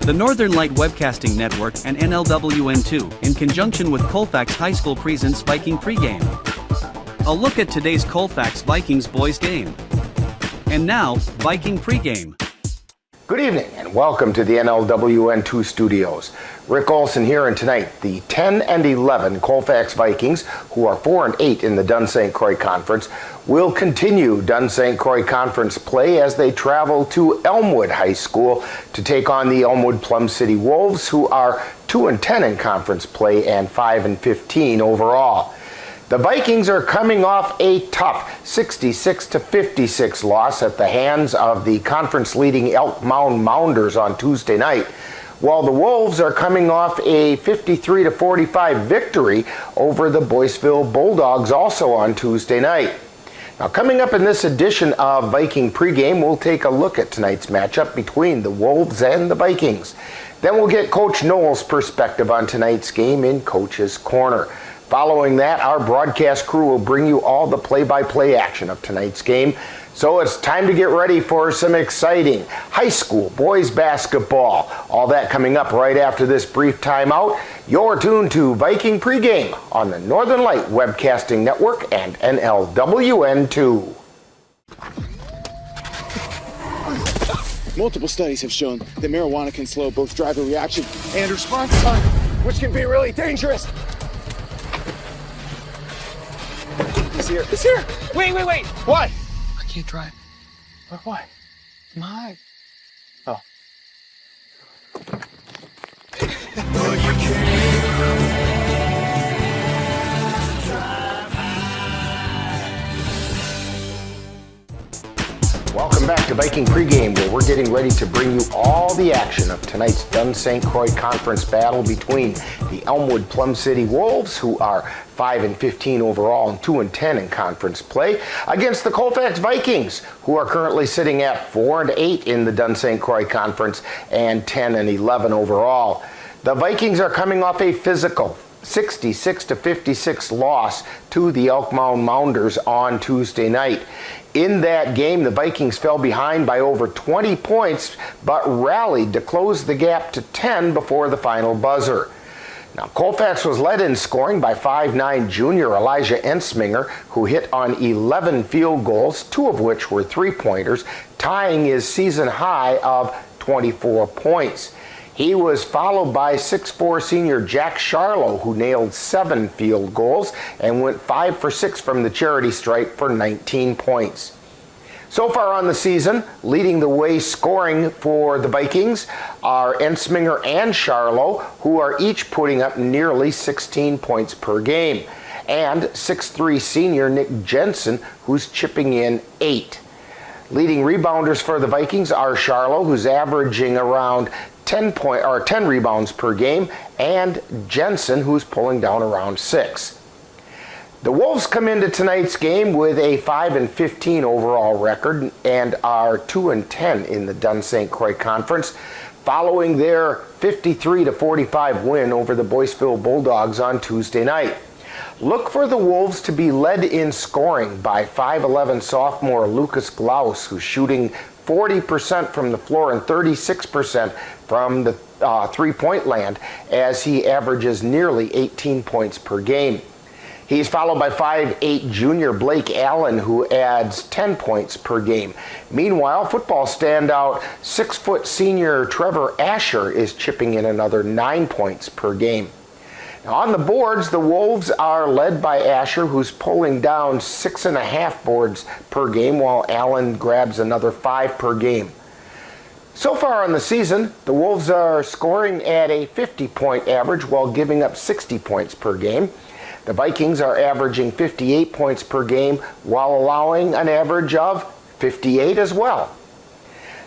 The Northern Light Webcasting Network and NLWN2, in conjunction with Colfax High School, presents Viking pregame. A look at today's Colfax Vikings boys game. And now, Viking pregame. Good evening and welcome to the NLWN2 studios. Rick Olson here, and tonight the 10-11 Colfax Vikings, who are 4-8 in the Dunn-St. Croix Conference, will continue Dunn-St. Croix Conference play as they travel to Elmwood High School to take on the Elmwood Plum City Wolves, who are 2-10 in conference play and 5-15 overall. The Vikings are coming off a tough 66-56 loss at the hands of the conference-leading Elk Mound Mounders on Tuesday night, while the Wolves are coming off a 53-45 victory over the Boyceville Bulldogs also on Tuesday night. Now, coming up in this edition of Viking pregame, we'll take a look at tonight's matchup between the Wolves and the Vikings. Then we'll get Coach Noel's perspective on tonight's game in Coach's Corner. Following that, our broadcast crew will bring you all the play-by-play action of tonight's game. So it's time to get ready for some exciting high school boys basketball. All that coming up right after this brief timeout. You're tuned to Viking pregame on the Northern Light Webcasting Network and NLWN2. Multiple studies have shown that marijuana can slow both driver reaction and response time, which can be really dangerous. He's here. He's here. Wait. What? I can't drive. Why? My. Oh. Welcome back to Viking pregame, where we're getting ready to bring you all the action of tonight's Dunn-St. Croix Conference battle between the Elmwood Plum City Wolves, who are 5-15 overall and 2-10 in conference play, against the Colfax Vikings, who are currently sitting at 4-8 in the Dunn-St. Croix Conference and 10-11 overall. The Vikings are coming off a physical 66-56 loss to the Elk Mound Mounders on Tuesday night. In that game, the Vikings fell behind by over 20 points, but rallied to close the gap to 10 before the final buzzer. Now, Colfax was led in scoring by 5'9" junior Elijah Ensminger, who hit on 11 field goals, 2 of which were three-pointers, tying his season high of 24 points. He was followed by 6'4" senior Jack Charlo, who nailed 7 field goals and went 5 for 6 from the charity stripe for 19 points. So far on the season, leading the way scoring for the Vikings are Ensminger and Charlo, who are each putting up nearly 16 points per game, and 6'3" senior Nick Jensen, who's chipping in 8. Leading rebounders for the Vikings are Charlo, who's averaging around 10 rebounds per game, and Jensen, who's pulling down around 6. The Wolves come into tonight's game with a 5-15 overall record and are 2-10 in the Dunn-St. Croix Conference, following their 53-45 win over the Boyceville Bulldogs on Tuesday night. Look for the Wolves to be led in scoring by 5'11" sophomore Lucas Glaus, who's shooting 40% from the floor and 36% from the three-point land, as he averages nearly 18 points per game. He's followed by 5'8" junior Blake Allen, who adds 10 points per game. Meanwhile, football standout 6' senior Trevor Asher is chipping in another 9 points per game. Now, on the boards, the Wolves are led by Asher, who's pulling down 6.5 boards per game, while Allen grabs another 5 per game. So far on the season, the Wolves are scoring at a 50-point average while giving up 60 points per game. The Vikings are averaging 58 points per game while allowing an average of 58 as well.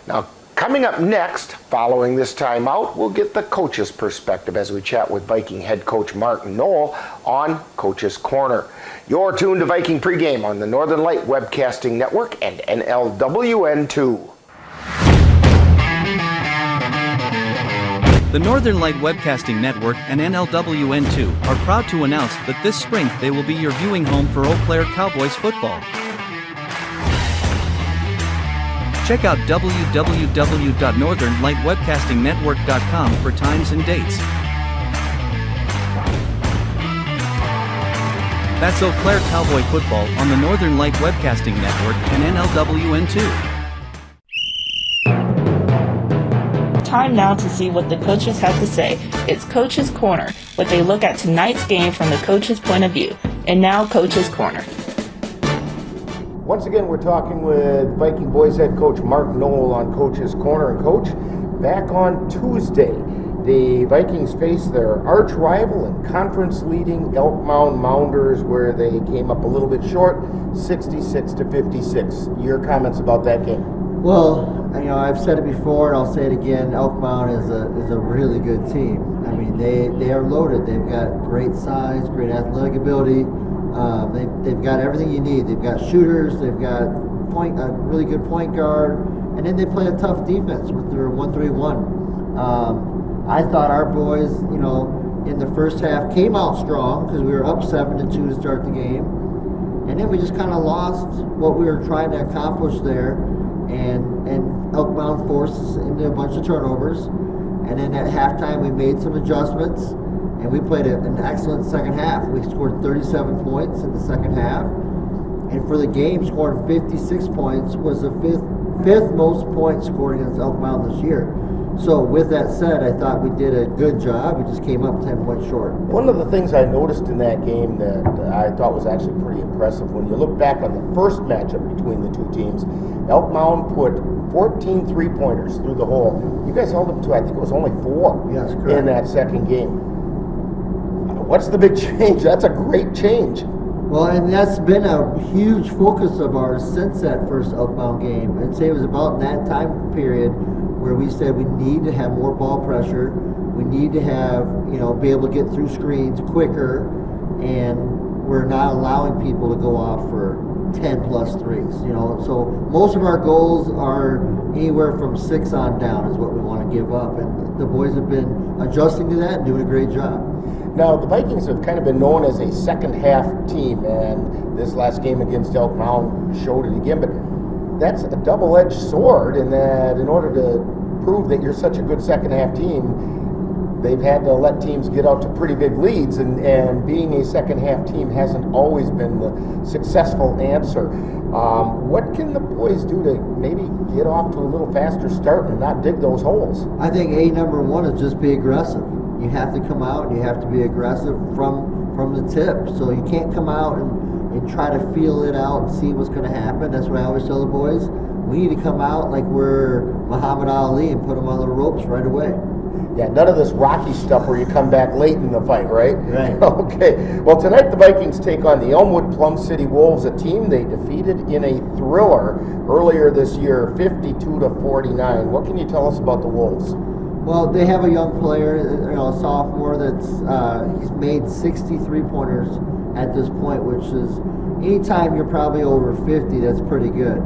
Now, coming up next, following this timeout, we'll get the coach's perspective as we chat with Viking head coach Mark Noel on Coach's Corner. You're tuned to Viking pregame on the Northern Light Webcasting Network and NLWN2. The Northern Light Webcasting Network and NLWN2 are proud to announce that this spring they will be your viewing home for Eau Claire Cowboys football. Check out www.northernlightwebcastingnetwork.com for times and dates. That's Eau Claire Cowboy football on the Northern Light Webcasting Network and NLWN2. Time now to see what the coaches have to say. It's Coach's Corner, where they look at tonight's game from the coach's point of view. And now, Coach's Corner. Once again, we're talking with Viking boys head coach Mark Knoll on Coach's Corner. And Coach, back on Tuesday, the Vikings faced their arch rival and conference-leading Elk Mound Mounders, where they came up a little bit short, 66-56. Your comments about that game? Well, I've said it before, and I'll say it again. Elk Mound is a really good team. I mean, they are loaded. They've got great size, great athletic ability. They've got everything you need. They've got shooters. They've got a really good point guard, and then they play a tough defense with their 1-3-1. I thought our boys, in the first half came out strong because we were up 7-2 to start the game, and then we just kind of lost what we were trying to accomplish there, and Elk Mound forced us into a bunch of turnovers, and then at halftime we made some adjustments, and we played an excellent second half. We scored 37 points in the second half, and for the game, scoring 56 points was the fifth most points scored against Elk Mound this year. So with that said, I thought we did a good job. We just came up 10 points short. One of the things I noticed in that game that I thought was actually pretty impressive, when you look back on the first matchup between the two teams, Elk Mound put 14 three-pointers through the hole. You guys held them to, I think it was only 4 in that second game. What's the big change? That's a great change. Well, and that's been a huge focus of ours since that first Elk Mound game. I'd say it was about that time period where we said we need to have more ball pressure. We need to have, be able to get through screens quicker, and we're not allowing people to go off for 10 plus threes. So most of our goals are anywhere from 6 on down is what we want to give up, and the boys have been adjusting to that and doing a great job. Now, the Vikings have kind of been known as a second-half team, and this last game against Elk Mound showed it again, but that's a double-edged sword in that in order to prove that you're such a good second-half team, they've had to let teams get out to pretty big leads, and being a second-half team hasn't always been the successful answer. What can the boys do to maybe get off to a little faster start and not dig those holes? I think number one is just be aggressive. You have to come out and you have to be aggressive from the tip. So you can't come out and try to feel it out and see what's going to happen. That's what I always tell the boys. We need to come out like we're Muhammad Ali and put them on the ropes right away. Yeah, none of this Rocky stuff where you come back late in the fight, right? Right. Okay. Well, tonight the Vikings take on the Elmwood Plum City Wolves, a team they defeated in a thriller earlier this year, 52-49. What can you tell us about the Wolves? Well, they have a young player, a sophomore that's he's made 63 pointers at this point, which is anytime you're probably over 50, that's pretty good.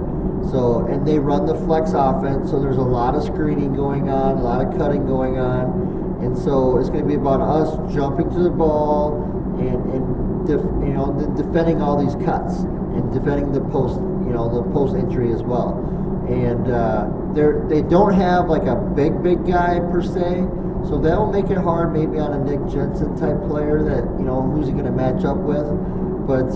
So, and they run the flex offense, so there's a lot of screening going on, a lot of cutting going on, and so it's going to be about us jumping to the ball and defending all these cuts and defending the post, the post entry as well. And they don't have like a big guy per se, so that'll make it hard maybe on a Nick Jensen type player that who's he going to match up with, but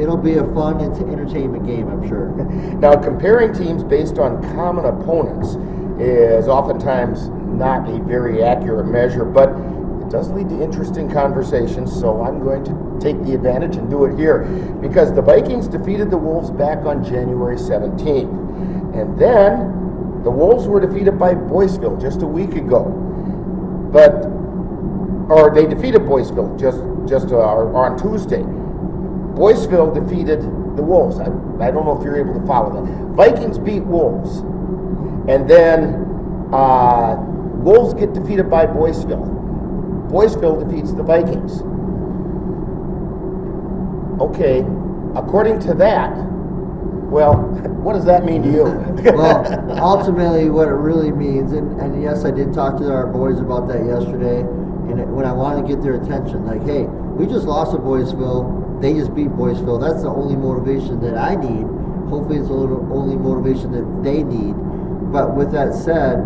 it'll be a fun entertainment game, I'm sure. Now, comparing teams based on common opponents is oftentimes not a very accurate measure, but it does lead to interesting conversations, so I'm going to take the advantage and do it here, because the Vikings defeated the Wolves back on January 17th, and then the Wolves were defeated by Boyceville just a week ago, or they defeated Boyceville just on Tuesday. Boyceville defeated the Wolves. I don't know if you're able to follow that. Vikings beat Wolves, and then Wolves get defeated by Boyceville. Boyceville defeats the Vikings. Okay, according to that, well, what does that mean to you? Well, ultimately what it really means, and yes, I did talk to our boys about that yesterday, and when I wanted to get their attention, like, hey, we just lost to Boyceville, they just beat Boyceville, that's the only motivation that I need. hopefully it's the only motivation that they need. But with that said,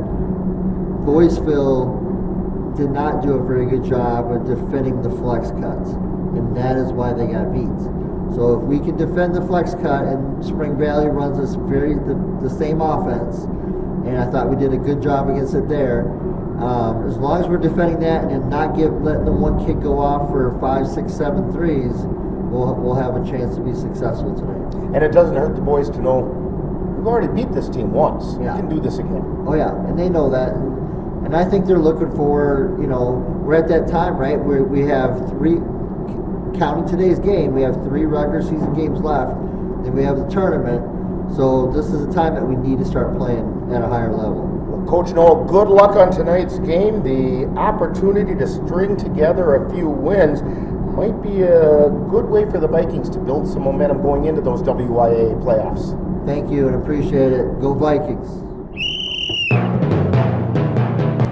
Boyceville did not do a very good job of defending the flex cuts, and that is why they got beat. So if we can defend the flex cut, and Spring Valley runs this the same offense, and I thought we did a good job against it there. As long as we're defending that and not letting the one kid go off for 5, 6, 7 threes, we'll have a chance to be successful tonight. And it doesn't hurt the boys to know we've already beat this team once. Yeah. We can do this again. Oh yeah, and they know that. And I think they're looking for, we're at that time, right, where we have 3, counting today's game, we have 3 regular season games left, then we have the tournament. So this is the time that we need to start playing at a higher level. Well, Coach Noel, good luck on tonight's game. The opportunity to string together a few wins might be a good way for the Vikings to build some momentum going into those WIA playoffs. Thank you and appreciate it. Go Vikings.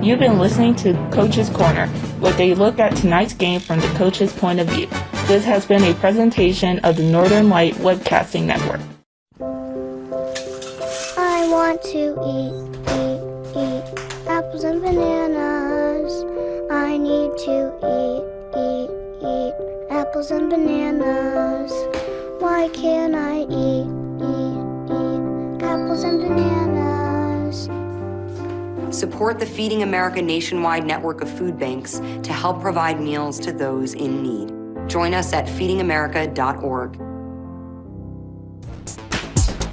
You've been listening to Coach's Corner, with a look at tonight's game from the coach's point of view. This has been a presentation of the Northern Light Webcasting Network. I want to eat apples and bananas. I need to eat apples and bananas. Why can't I eat apples and bananas? Support the Feeding America nationwide network of food banks to help provide meals to those in need. Join us at feedingamerica.org.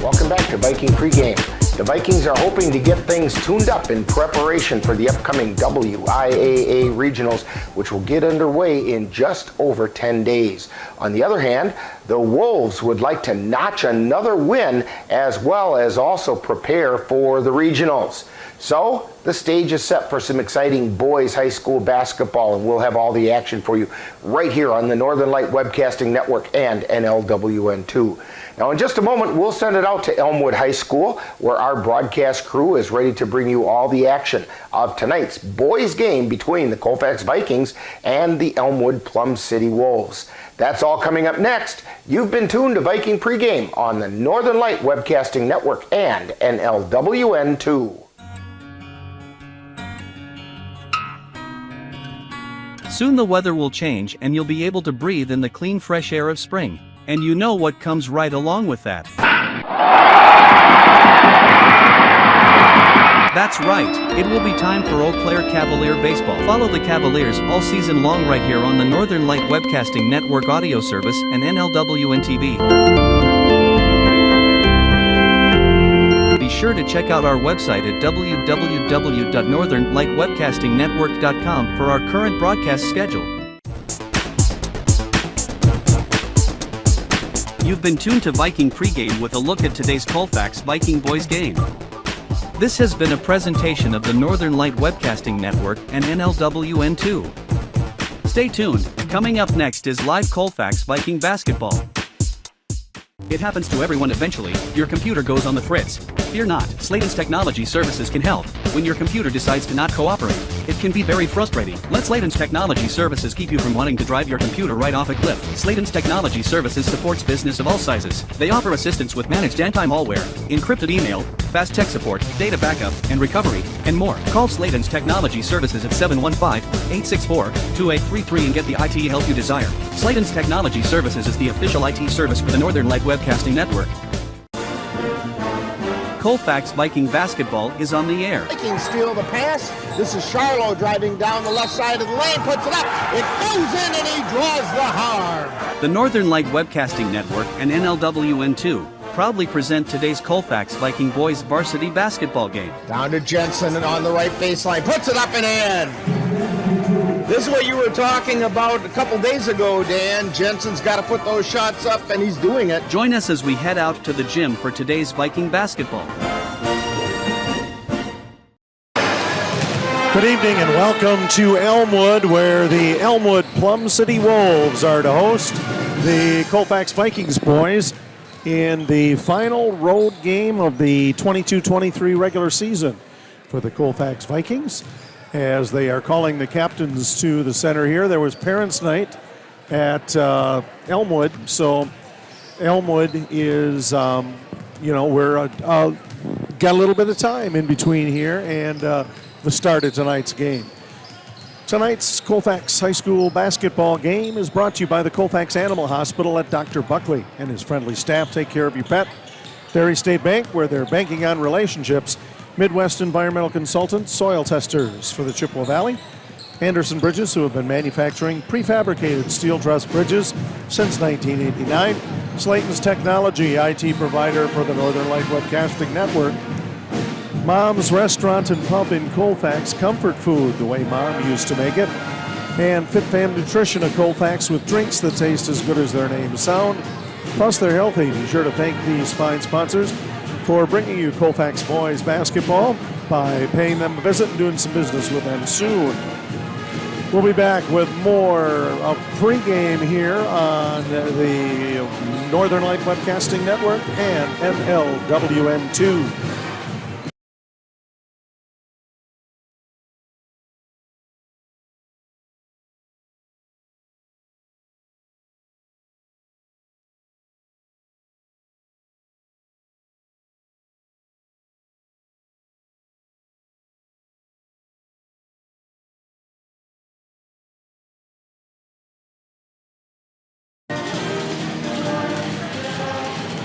Welcome back to Viking Pregame. The Vikings are hoping to get things tuned up in preparation for the upcoming WIAA regionals, which will get underway in just over 10 days. On the other hand, the Wolves would like to notch another win as well as also prepare for the regionals. So the stage is set for some exciting boys high school basketball, and we'll have all the action for you right here on the Northern Light Webcasting Network and NLWN2. Now in just a moment, we'll send it out to Elmwood High School, where our broadcast crew is ready to bring you all the action of tonight's boys game between the Colfax Vikings and the Elmwood Plum City Wolves. That's all coming up next. You've been tuned to Viking Pregame on the Northern Light Webcasting Network and NLWN2. Soon the weather will change and you'll be able to breathe in the clean fresh air of spring. And you know what comes right along with that. That's right, it will be time for Eau Claire Cavalier Baseball. Follow the Cavaliers all season long right here on the Northern Light Webcasting Network audio service and NLWN TV. Be sure to check out our website at www.northernlightwebcastingnetwork.com for our current broadcast schedule. You've been tuned to Viking Pregame with a look at today's Colfax Viking boys game. This has been a presentation of the Northern Light Webcasting Network and NLWN2. Stay tuned, coming up next is live Colfax Viking basketball. It happens to everyone eventually, your computer goes on the fritz. Fear not, Sladen's Technology Services can help. When your computer decides to not cooperate, it can be very frustrating. Let Sladen's Technology Services keep you from wanting to drive your computer right off a cliff. Sladen's Technology Services supports business of all sizes. They offer assistance with managed anti-malware, encrypted email, fast tech support, data backup, and recovery, and more. Call Sladen's Technology Services at 715-864-2833 and get the IT help you desire. Sladen's Technology Services is the official IT service for the Northern Light Webcasting Network. Colfax Viking basketball is on the air. Vikings steal the pass. This is Charlo driving down the left side of the lane, puts it up. It goes in and he draws the harm. The Northern Light Webcasting Network and NLWN2 proudly present today's Colfax Viking boys varsity basketball game. Down to Jensen and on the right baseline, puts it up and in. This is what you were talking about a couple days ago, Dan. Jensen's got to put those shots up, and he's doing it. Join us as we head out to the gym for today's Viking basketball. Good evening and welcome to Elmwood, where the Elmwood Plum City Wolves are to host the Colfax Vikings boys in the final road game of the 22-23 regular season for the Colfax Vikings. As they are calling the captains to the center here. There was parents' night at Elmwood, so Elmwood is we're got a little bit of time in between here and the start of tonight's game. Tonight's Colfax High School basketball game is brought to you by the Colfax Animal Hospital. Let Dr. Buckley and his friendly staff take care of your pet. Dairy State Bank, where they're banking on relationships. Midwest Environmental Consultants, soil testers for the Chippewa Valley. Anderson Bridges, who have been manufacturing prefabricated steel truss bridges since 1989. Slayton's Technology, IT provider for the Northern Light Webcasting Network. Mom's Restaurant and Pub in Colfax, comfort food the way Mom used to make it. And Fit Fam Nutrition of Colfax with drinks that taste as good as their names sound. Plus they're healthy. Be sure to thank these fine sponsors for bringing you Colfax boys basketball by paying them a visit and doing some business with them soon. We'll be back with more of pregame here on the Northern Light Webcasting Network and NLWN2.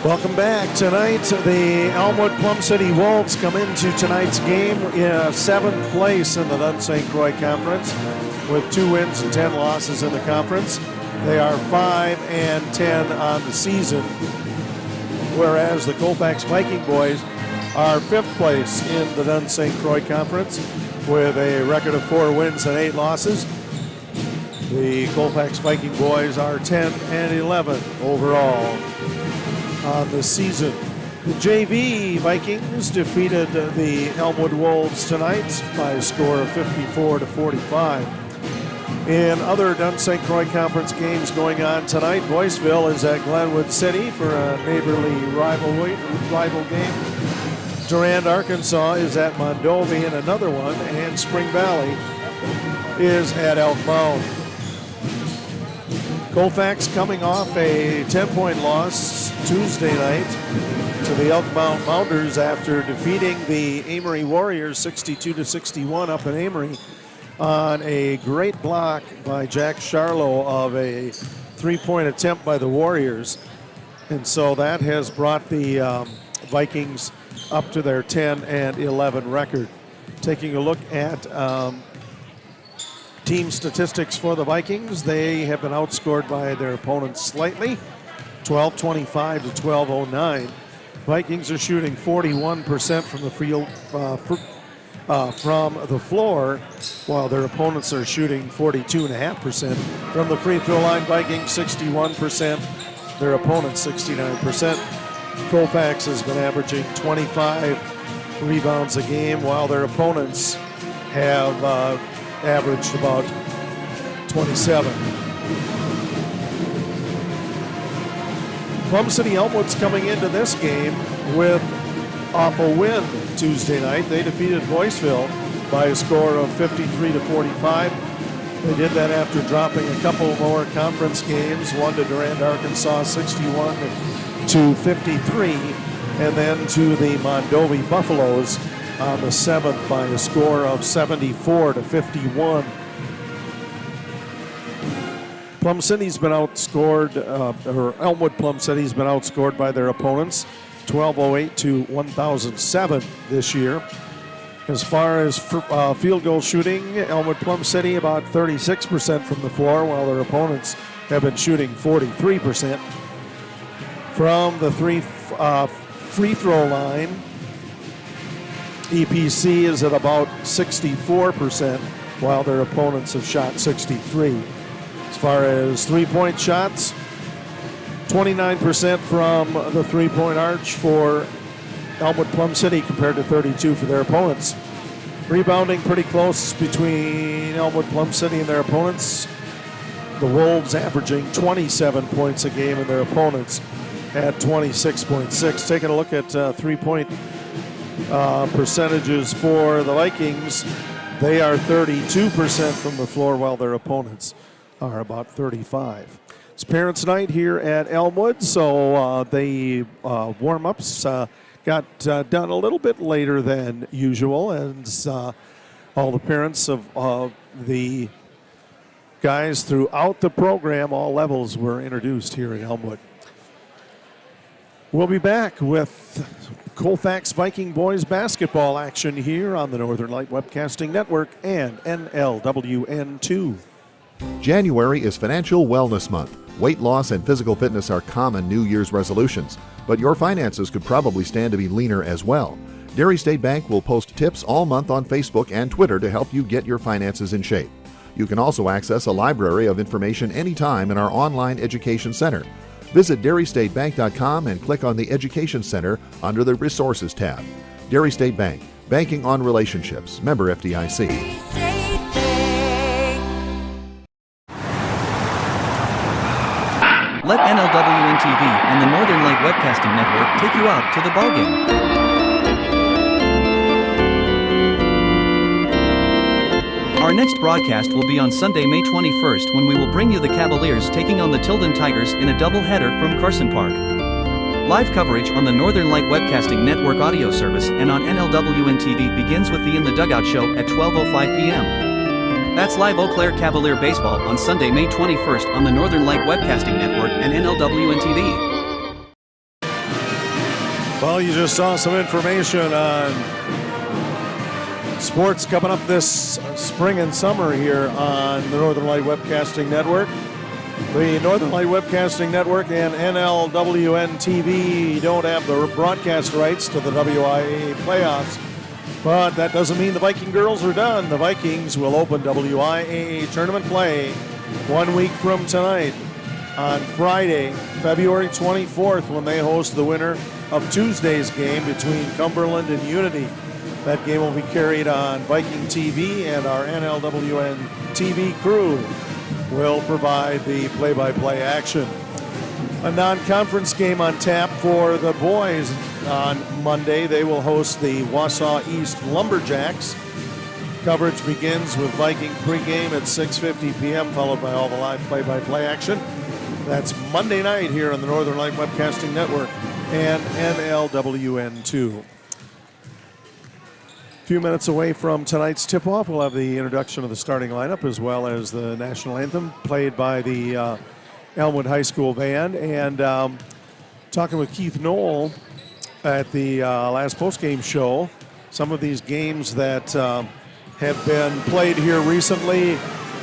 Welcome back. Tonight, the Elmwood Plum City Wolves come into tonight's game in 7th place in the Dunn St. Croix Conference with 2 wins and 10 losses in the conference. They are 5-10 on the season, whereas the Colfax Viking boys are 5th place in the Dunn St. Croix Conference with a record of 4 wins and 8 losses. The Colfax Viking boys are 10-11 overall on the season. The JV Vikings defeated the Elmwood Wolves tonight by a score of 54-45. In other Dunn St. Croix Conference games going on tonight, Boyceville is at Glenwood City for a neighborly rival game. Durand, Arkansas is at Mondovi in another one, and Spring Valley is at Elk Mound. Colfax coming off a 10-point loss Tuesday night to the Elk Mound Mounders after defeating the Amory Warriors 62-61 up in Amory on a great block by Jack Charlo of a 3-point attempt by the Warriors. And so that has brought the Vikings up to their 10-11 record. Taking a look at team statistics for the Vikings, they have been outscored by their opponents slightly, 12-25 to 12-09. Vikings are shooting 41% from the field, from the floor, while their opponents are shooting 42.5% from the free throw line. Vikings 61%, their opponents 69%. Colfax has been averaging 25 rebounds a game, while their opponents have averaged about 27. Plum City Elmwood's coming into this game with off a win Tuesday night. They defeated Boyceville by a score of 53-45. They did that after dropping a couple more conference games, one to Durand, Arkansas, 61-53, and then to the Mondovi Buffaloes on the 7th by a score of 74-51. Plum City's been outscored, or Elmwood Plum City's been outscored by their opponents, 1208 to 1007 this year. As far as field goal shooting, Elmwood Plum City about 36% from the floor, while their opponents have been shooting 43%. From the free throw line, EPC is at about 64%, while their opponents have shot 63%. As far as three-point shots, 29% from the three-point arch for Elmwood Plum City compared to 32% for their opponents. Rebounding pretty close between Elmwood Plum City and their opponents. The Wolves averaging 27 points a game and their opponents at 26.6. Taking a look at three-point percentages for the Vikings, they are 32% from the floor, while their opponents are about 35. It's Parents' Night here at Elmwood, so the warm-ups got done a little bit later than usual, and all the parents of the guys throughout the program, all levels, were introduced here at Elmwood. We'll be back with Colfax Viking boys basketball action here on the Northern Light Webcasting Network and NLWN2. January is Financial Wellness Month. Weight loss and physical fitness are common New Year's resolutions, but your finances could probably stand to be leaner as well. Dairy State Bank will post tips all month on Facebook and Twitter to help you get your finances in shape. You can also access a library of information anytime in our online education center. Visit dairystatebank.com and click on the Education Center under the Resources tab. Dairy State Bank, banking on relationships. Member FDIC. Let NLWN TV and the Northern Light Webcasting Network take you out to the ballgame. Our next broadcast will be on Sunday, May 21st, when we will bring you the Cavaliers taking on the Tilden Tigers in a doubleheader from Carson Park. Live coverage on the Northern Light Webcasting Network audio service and on NLWN TV begins with the In the Dugout show at 12:05 p.m. That's live Eau Claire Cavalier baseball on Sunday, May 21st on the Northern Light Webcasting Network and NLWN TV. Well, you just saw some information on sports coming up this spring and summer here on the Northern Light Webcasting Network. The Northern Light Webcasting Network and NLWN TV don't have the broadcast rights to the WIAA playoffs. But that doesn't mean the Viking girls are done. The Vikings will open WIAA tournament play 1 week from tonight on Friday, February 24th, when they host the winner of Tuesday's game between Cumberland and Unity. That game will be carried on Viking TV, and our NLWN TV crew will provide the play-by-play action. A non-conference game on tap for the boys on Monday. They will host the Wausau East Lumberjacks. Coverage begins with Viking pregame at 6:50 p.m., followed by all the live play-by-play action. That's Monday night here on the Northern Light Webcasting Network and NLWN2. A few minutes away from tonight's tip-off, we'll have the introduction of the starting lineup as well as the national anthem played by the Elmwood High School band. And talking with Keith Knoll at the last post-game show, some of these games that have been played here recently,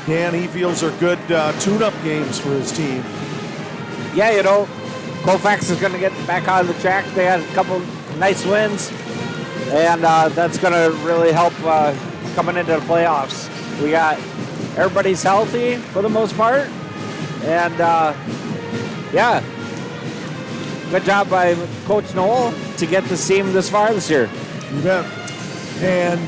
Dan, he feels are good tune-up games for his team. Yeah, you know, Colfax is going to get back on the track. They had a couple nice wins, and that's going to really help coming into the playoffs. We got everybody's healthy for the most part, and yeah, good job by Coach Knoll to get this team this far this year. You bet. And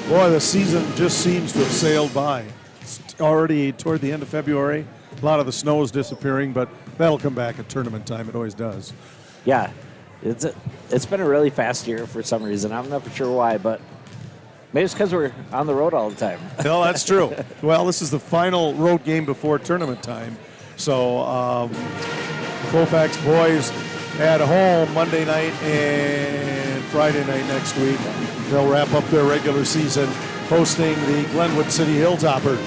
boy, the season just seems to have sailed by. It's already toward the end of February. A lot of the snow is disappearing, but that'll come back at tournament time. It always does. Yeah, it's been a really fast year for some reason. I'm not for sure why, but maybe it's because we're on the road all the time. No, that's true. Well, this is the final road game before tournament time. So Colfax boys at home Monday night and Friday night next week. They'll wrap up their regular season hosting the Glenwood City Hilltoppers.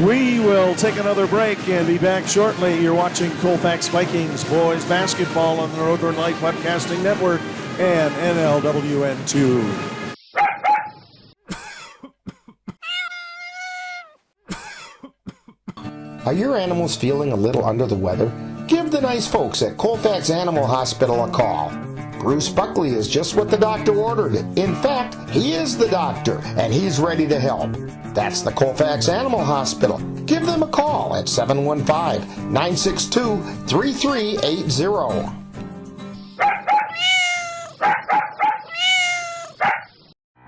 We will take another break and be back shortly. You're watching Colfax Vikings boys basketball on the Northern Light Webcasting Network and NLWN2. Are your animals feeling a little under the weather? Give the nice folks at Colfax Animal Hospital a call. Bruce Buckley is just what the doctor ordered. In fact, he is the doctor, and he's ready to help. That's the Colfax Animal Hospital. Give them a call at 715-962-3380.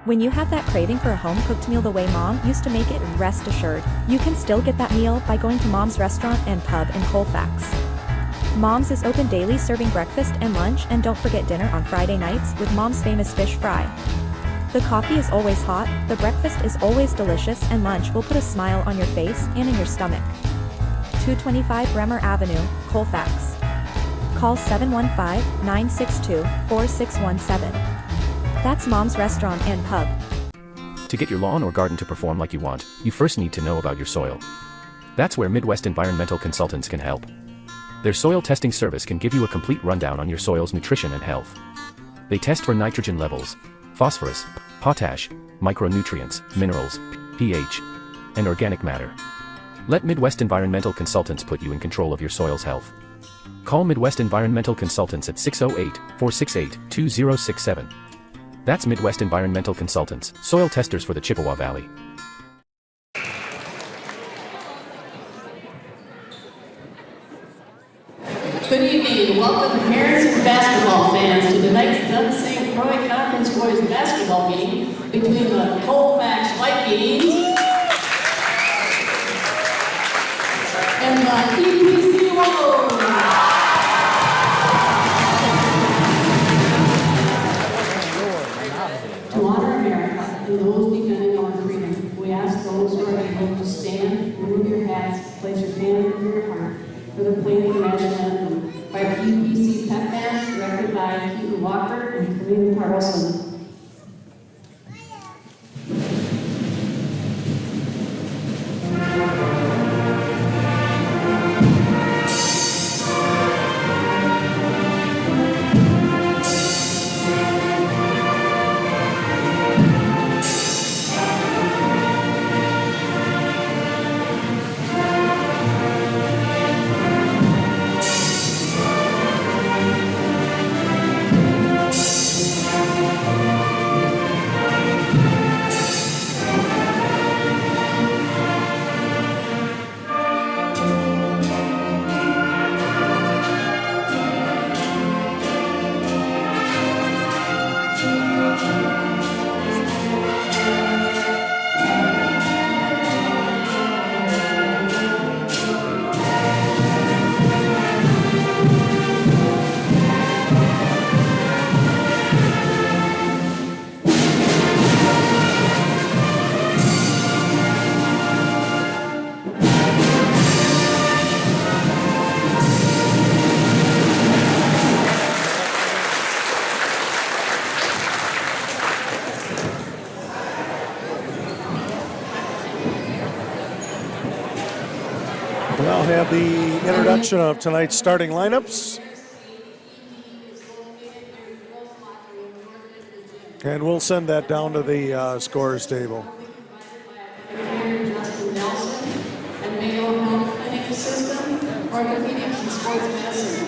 When you have that craving for a home-cooked meal the way Mom used to make it, rest assured, you can still get that meal by going to Mom's Restaurant and Pub in Colfax. Mom's is open daily, serving breakfast and lunch, and don't forget dinner on Friday nights with Mom's famous fish fry. The coffee is always hot, the breakfast is always delicious, and lunch will put a smile on your face and in your stomach. 225 Bremer Avenue, Colfax. Call 715-962-4617. That's Mom's Restaurant and Pub. To get your lawn or garden to perform like you want, you first need to know about your soil. That's where Midwest Environmental Consultants can help. Their soil testing service can give you a complete rundown on your soil's nutrition and health. They test for nitrogen levels, phosphorus, potash, micronutrients, minerals, pH, and organic matter. Let Midwest Environmental Consultants put you in control of your soil's health. Call Midwest Environmental Consultants at 608-468-2067. That's Midwest Environmental Consultants, soil testers for the Chippewa Valley. Good evening. Welcome parents and basketball fans to tonight's Dunn St. Croix Conference Boys basketball game between the Colfax Vikings and the EPC Wolves. To honor America and those defending our freedom, we ask those who are able to stand, remove your hats, place your hand over your heart for the playing of the national anthem by the EPC Pep Band, directed by Keaton Walker and Kareem Carlson. We'll have the introduction of tonight's starting lineups. And we'll send that down to the scorers table. Justin Nelson and Mayo Health Clinic System, Orthopedics and Sports Medicine.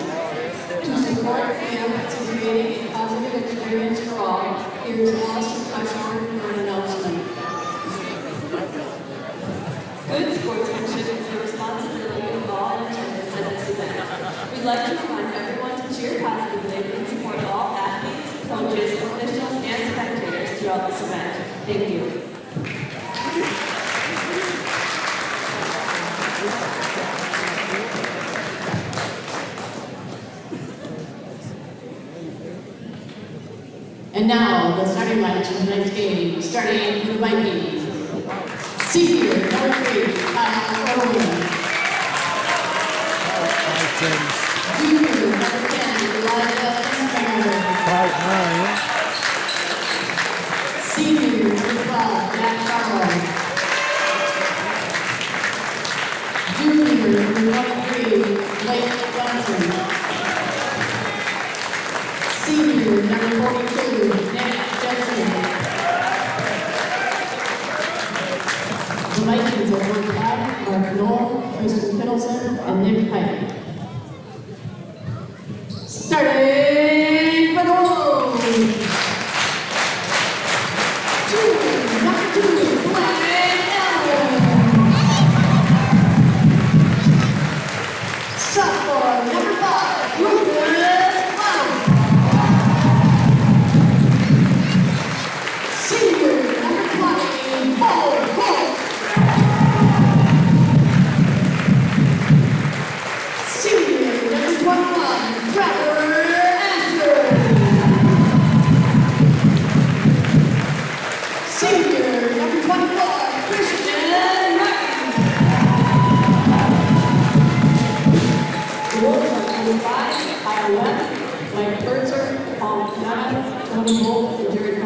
To support the efforts of creating a positive experience for all, here is Allison Cushman for an announcement. Good sportsmanship is the responsibility of all attendants at this event. We'd like to remind everyone to cheer positively and support all athletes, coaches, officials, and spectators throughout this event. Thank you. And now, the starting lineups for tonight's game, starting for the Vikings. Senior, number 3, Kyle Corwin. Junior, number 10, Elijah Springer. 5'9". Senior, number 12, Matt Farlow. Junior, number 23, Blake Johnson. Senior, number 42, Nick Jensen. The Vikings are 45, Mark Knoll, Tristan Piddleson, and Nick Pike. Starting for the Wolves. Number 2, Glenn Elmwood. Sophomore, number 5, Ruben Plum. Senior, number 20, Paul Holt.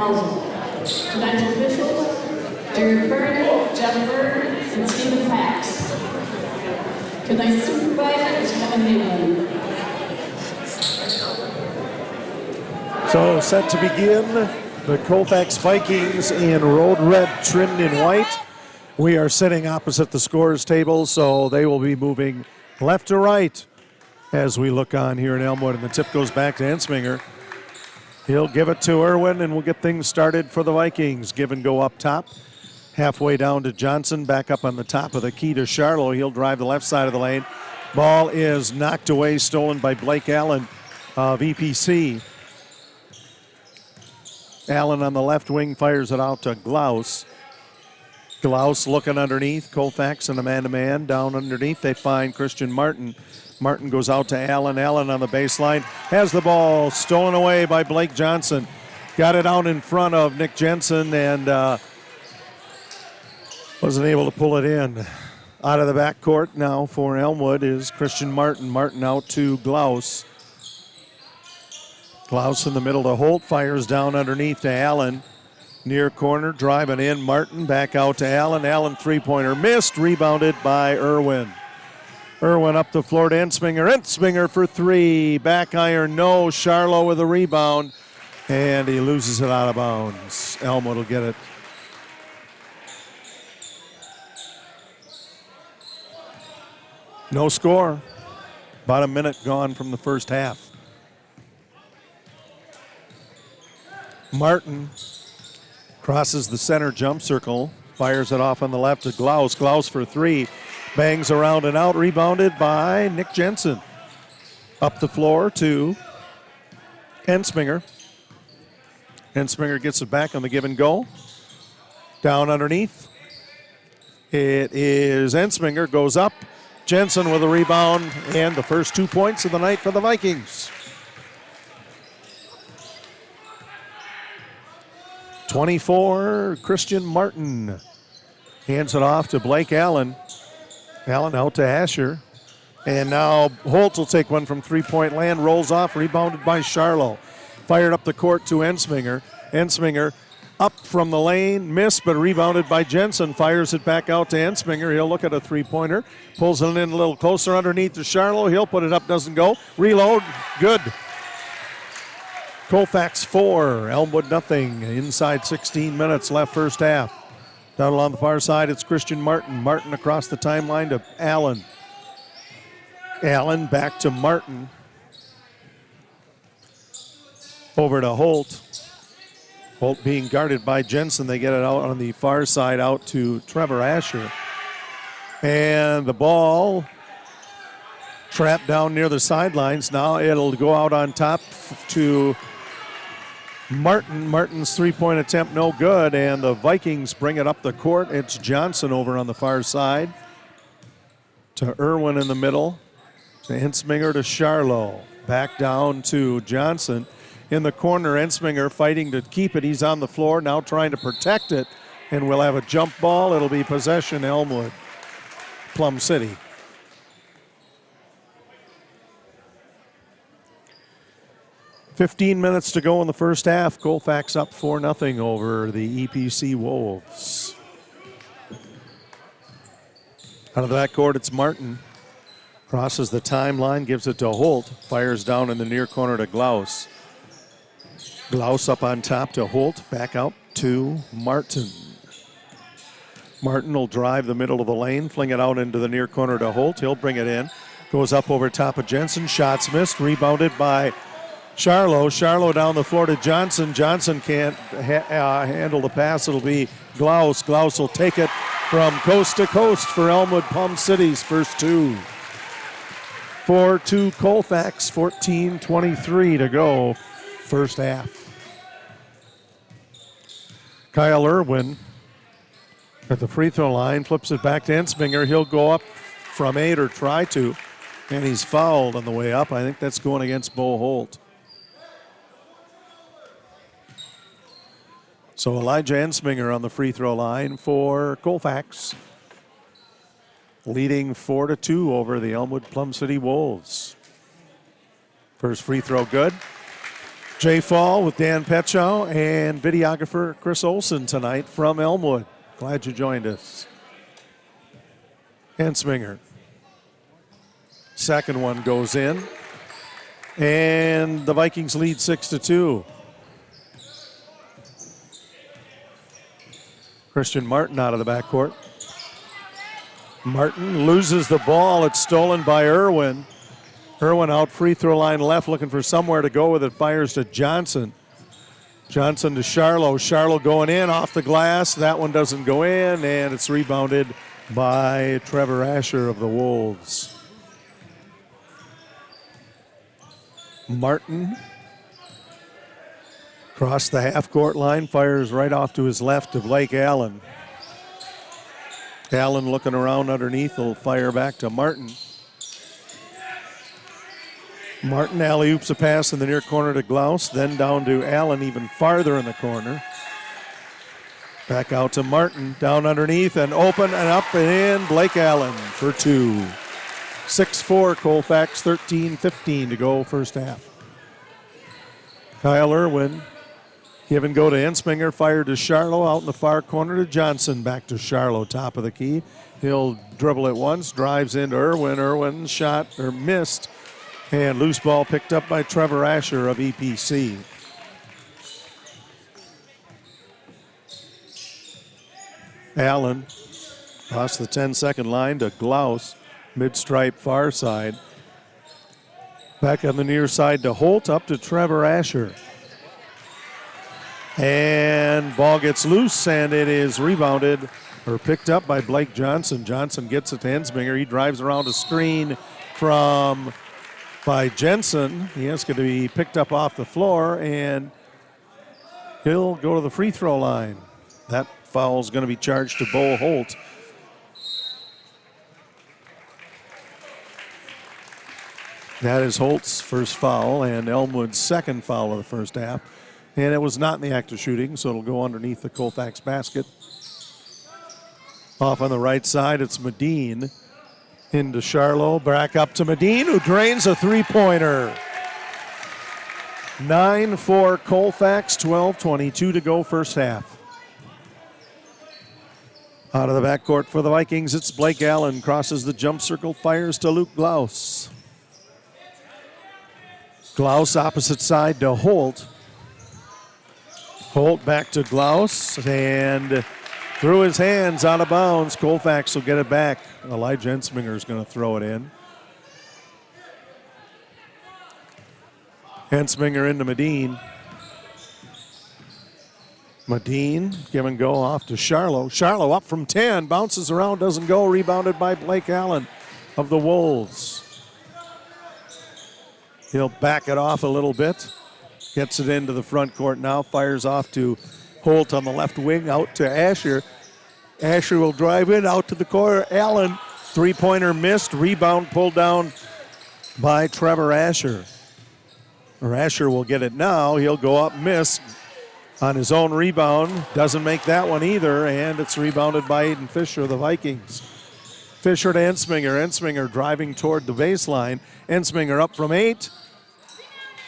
Housel. Tonight's officials, Jerry Curran, Jeff Bird, and Stephen Pax. Tonight's supervisor is Kevin Hayden. So set to begin, the Colfax Vikings in road red trimmed in white. We are sitting opposite the scores table, so they will be moving left to right as we look on here in Elmwood. And the tip goes back to Ensminger. He'll give it to Irwin, and we'll get things started for the Vikings. Give and go up top. Halfway down to Johnson, back up on the top of the key to Charlo. He'll drive the left side of the lane. Ball is knocked away, stolen by Blake Allen of EPC. Allen on the left wing fires it out to Glaus. Glaus looking underneath. Colfax and a man-to-man. Down underneath, they find Christian Martin. Martin goes out to Allen. Allen on the baseline. Has the ball stolen away by Blake Johnson. Got it out in front of Nick Jensen and wasn't able to pull it in. Out of the backcourt now for Elmwood is Christian Martin. Martin out to Glaus. Glaus in the middle to Holt. Fires down underneath to Allen. Near corner, driving in. Martin back out to Allen. Allen three-pointer missed. Rebounded by Irwin. Irwin up the floor to Ensminger. Ensminger for three. Back iron, no. Charlo with a rebound. And he loses it out of bounds. Elmwood will get it. No score. About a minute gone from the first half. Martin crosses the center jump circle, fires it off on the left to Glaus. Glaus for three, bangs around and out, rebounded by Nick Jensen. Up the floor to Ensminger. Ensminger gets it back on the give and go. Down underneath. It is Ensminger, goes up. Jensen with a rebound and the first 2 points of the night for the Vikings. 24, Christian Martin hands it off to Blake Allen. Allen out to Asher. And now Holt will take one from three-point land, rolls off, rebounded by Charlo. Fired up the court to Ensminger. Ensminger up from the lane, missed, but rebounded by Jensen. Fires it back out to Ensminger. He'll look at a three-pointer. Pulls it in a little closer underneath to Charlo. He'll put it up, doesn't go. Reload, good. Colfax 4, Elmwood nothing. Inside 16 minutes left first half. Down along the far side, it's Christian Martin. Martin across the timeline to Allen. Allen back to Martin. Over to Holt. Holt being guarded by Jensen. They get it out on the far side out to Trevor Asher. And the ball trapped down near the sidelines. Now it'll go out on top to Martin. Martin's three-point attempt no good, and the Vikings bring it up the court. It's Johnson over on the far side to Irwin in the middle, to Ensminger to Charlo. Back down to Johnson. In the corner, Ensminger fighting to keep it. He's on the floor now trying to protect it, and we'll have a jump ball. It'll be possession Elmwood, Plum City. 15 minutes to go in the first half. Colfax up 4-0 over the EPC Wolves. Out of the backcourt, it's Martin. Crosses the timeline, gives it to Holt. Fires down in the near corner to Glaus. Glaus up on top to Holt. Back out to Martin. Martin will drive the middle of the lane, fling it out into the near corner to Holt. He'll bring it in. Goes up over top of Jensen. Shots missed. Rebounded by Charlo. Charlo down the floor to Johnson. Johnson can't handle the pass. It'll be Glaus. Glaus will take it from coast to coast for Elmwood Plum City's first two. 4-2 Colfax, 14:23 to go, first half. Kyle Irwin at the free throw line, flips it back to Ensminger. He'll go up from 8 or try to, and he's fouled on the way up. I think that's going against Bo Holt. So Elijah Ensminger on the free throw line for Colfax, leading 4-2 over the Elmwood Plum City Wolves. First free throw good. Jay Fall with Dan Petchow and videographer Chris Olson tonight from Elmwood. Glad you joined us. Ensminger. Second one goes in. And the Vikings lead 6-2. Christian Martin out of the backcourt. Martin loses the ball. It's stolen by Irwin. Irwin out free throw line left, looking for somewhere to go with it. Fires to Johnson. Johnson to Charlo. Charlo going in off the glass. That one doesn't go in, and it's rebounded by Trevor Asher of the Wolves. Martin across the half-court line, fires right off to his left to Blake Allen. Allen looking around underneath, will fire back to Martin. Martin alley-oops a pass in the near corner to Glaus, then down to Allen even farther in the corner. Back out to Martin, down underneath and open and up and in. Blake Allen for two. 6-4 Colfax, 13-15 to go first half. Kyle Irwin, give and go to Ensminger, fired to Charlo, out in the far corner to Johnson, back to Charlo, top of the key. He'll dribble it once, drives into Irwin. Irwin shot or missed. And loose ball picked up by Trevor Asher of EPC. Allen across the 10-second line to Glaus, mid-stripe far side. Back on the near side to Holt, up to Trevor Asher. And ball gets loose, and it is rebounded or picked up by Blake Johnson. Johnson gets it to Ensminger. He drives around a screen by Jensen. He is going to be picked up off the floor, and he'll go to the free throw line. That foul is going to be charged to Bo Holt. That is Holt's first foul and Elmwood's second foul of the first half. And it was not in the act of shooting, so it'll go underneath the Colfax basket. Off on the right side, it's Medine. Into Charlo, back up to Medine, who drains a three-pointer. 9-4 Colfax, 12:22 to go first half. Out of the backcourt for the Vikings, it's Blake Allen. Crosses the jump circle, fires to Luke Glaus. Glaus opposite side to Holt. Holt back to Glaus, and through his hands, out of bounds. Colfax will get it back. Elijah Ensminger is going to throw it in. Ensminger into Medine. Medine, give and go off to Charlo. Charlo up from 10, bounces around, doesn't go. Rebounded by Blake Allen of the Wolves. He'll back it off a little bit. Gets it into the front court now. Fires off to Holt on the left wing, out to Asher. Asher will drive in, out to the corner. Allen, three-pointer missed. Rebound pulled down by Trevor Asher. Or Asher will get it now. He'll go up, miss on his own rebound. Doesn't make that one either, and it's rebounded by Aiden Fisher of the Vikings. Fisher to Ensminger. Ensminger driving toward the baseline. Ensminger up from 8.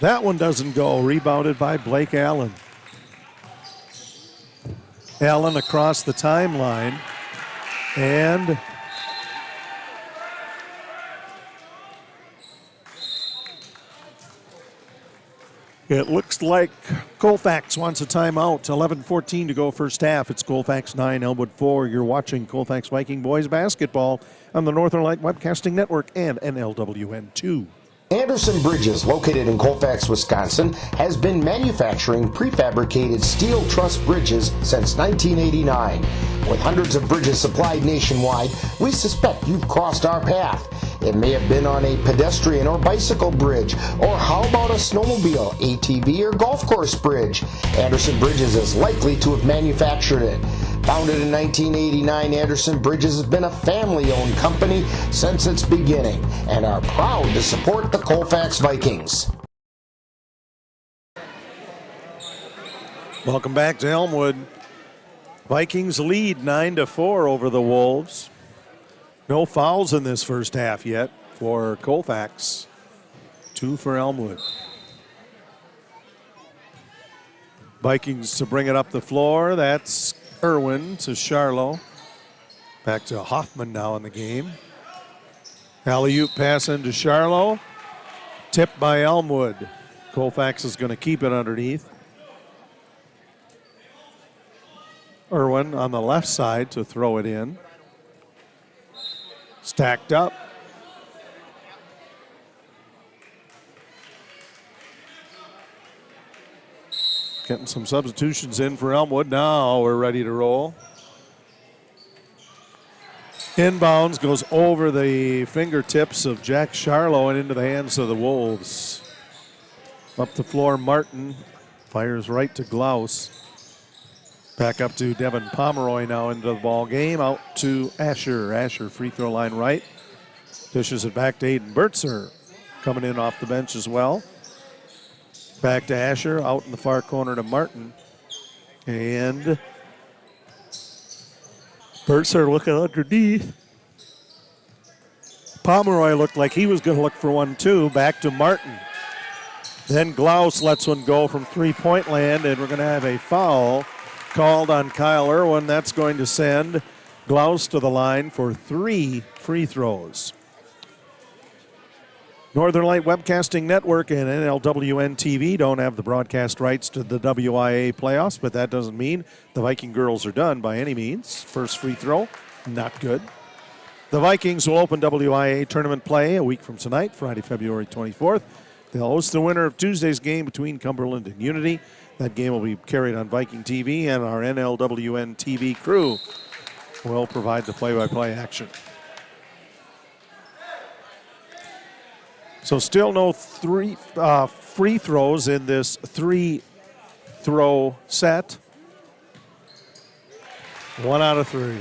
That one doesn't go. Rebounded by Blake Allen. Allen across the timeline. And it looks like Colfax wants a timeout. 11:14 to go first half. It's Colfax 9, Elmwood 4. You're watching Colfax Viking boys basketball on the Northern Light Webcasting Network and NLWN 2. Anderson Bridges, located in Colfax, Wisconsin, has been manufacturing prefabricated steel truss bridges since 1989. With hundreds of bridges supplied nationwide, we suspect you've crossed our path. It may have been on a pedestrian or bicycle bridge, or how about a snowmobile, ATV, or golf course bridge? Anderson Bridges is likely to have manufactured it. Founded in 1989, Anderson Bridges has been a family-owned company since its beginning and are proud to support the Colfax Vikings. Welcome back to Elmwood. Vikings lead 9-4 over the Wolves. No fouls in this first half yet for Colfax. 2 for Elmwood. Vikings to bring it up the floor. That's Irwin to Charlo. Back to Hoffman now in the game. Alley-oop pass into Charlo. Tipped by Elmwood. Colfax is going to keep it underneath. Irwin on the left side to throw it in. Stacked up. Getting some substitutions in for Elmwood. Now we're ready to roll. Inbounds goes over the fingertips of Jack Charlo and into the hands of the Wolves. Up the floor, Martin fires right to Glaus. Back up to Devin Pomeroy now into the ball game. Out to Asher. Asher free throw line right. Dishes it back to Aiden Bertzer. Coming in off the bench as well. Back to Asher. Out in the far corner to Martin. And Bertzer looking underneath. Pomeroy looked like he was going to look for one too. Back to Martin. Then Glaus lets one go from three-point land, and we're going to have a foul called on Kyle Irwin. That's going to send Glaus to the line for 3 free throws. Northern Light Webcasting Network and NLWN TV don't have the broadcast rights to the WIA playoffs, but that doesn't mean the Viking girls are done by any means. First free throw, not good. The Vikings will open WIA tournament play a week from tonight, Friday, February 24th. They'll host the winner of Tuesday's game between Cumberland and Unity. That game will be carried on Viking TV, and our NLWN TV crew will provide the play-by-play action. So still no free throws in this 3-throw set. 1 out of 3.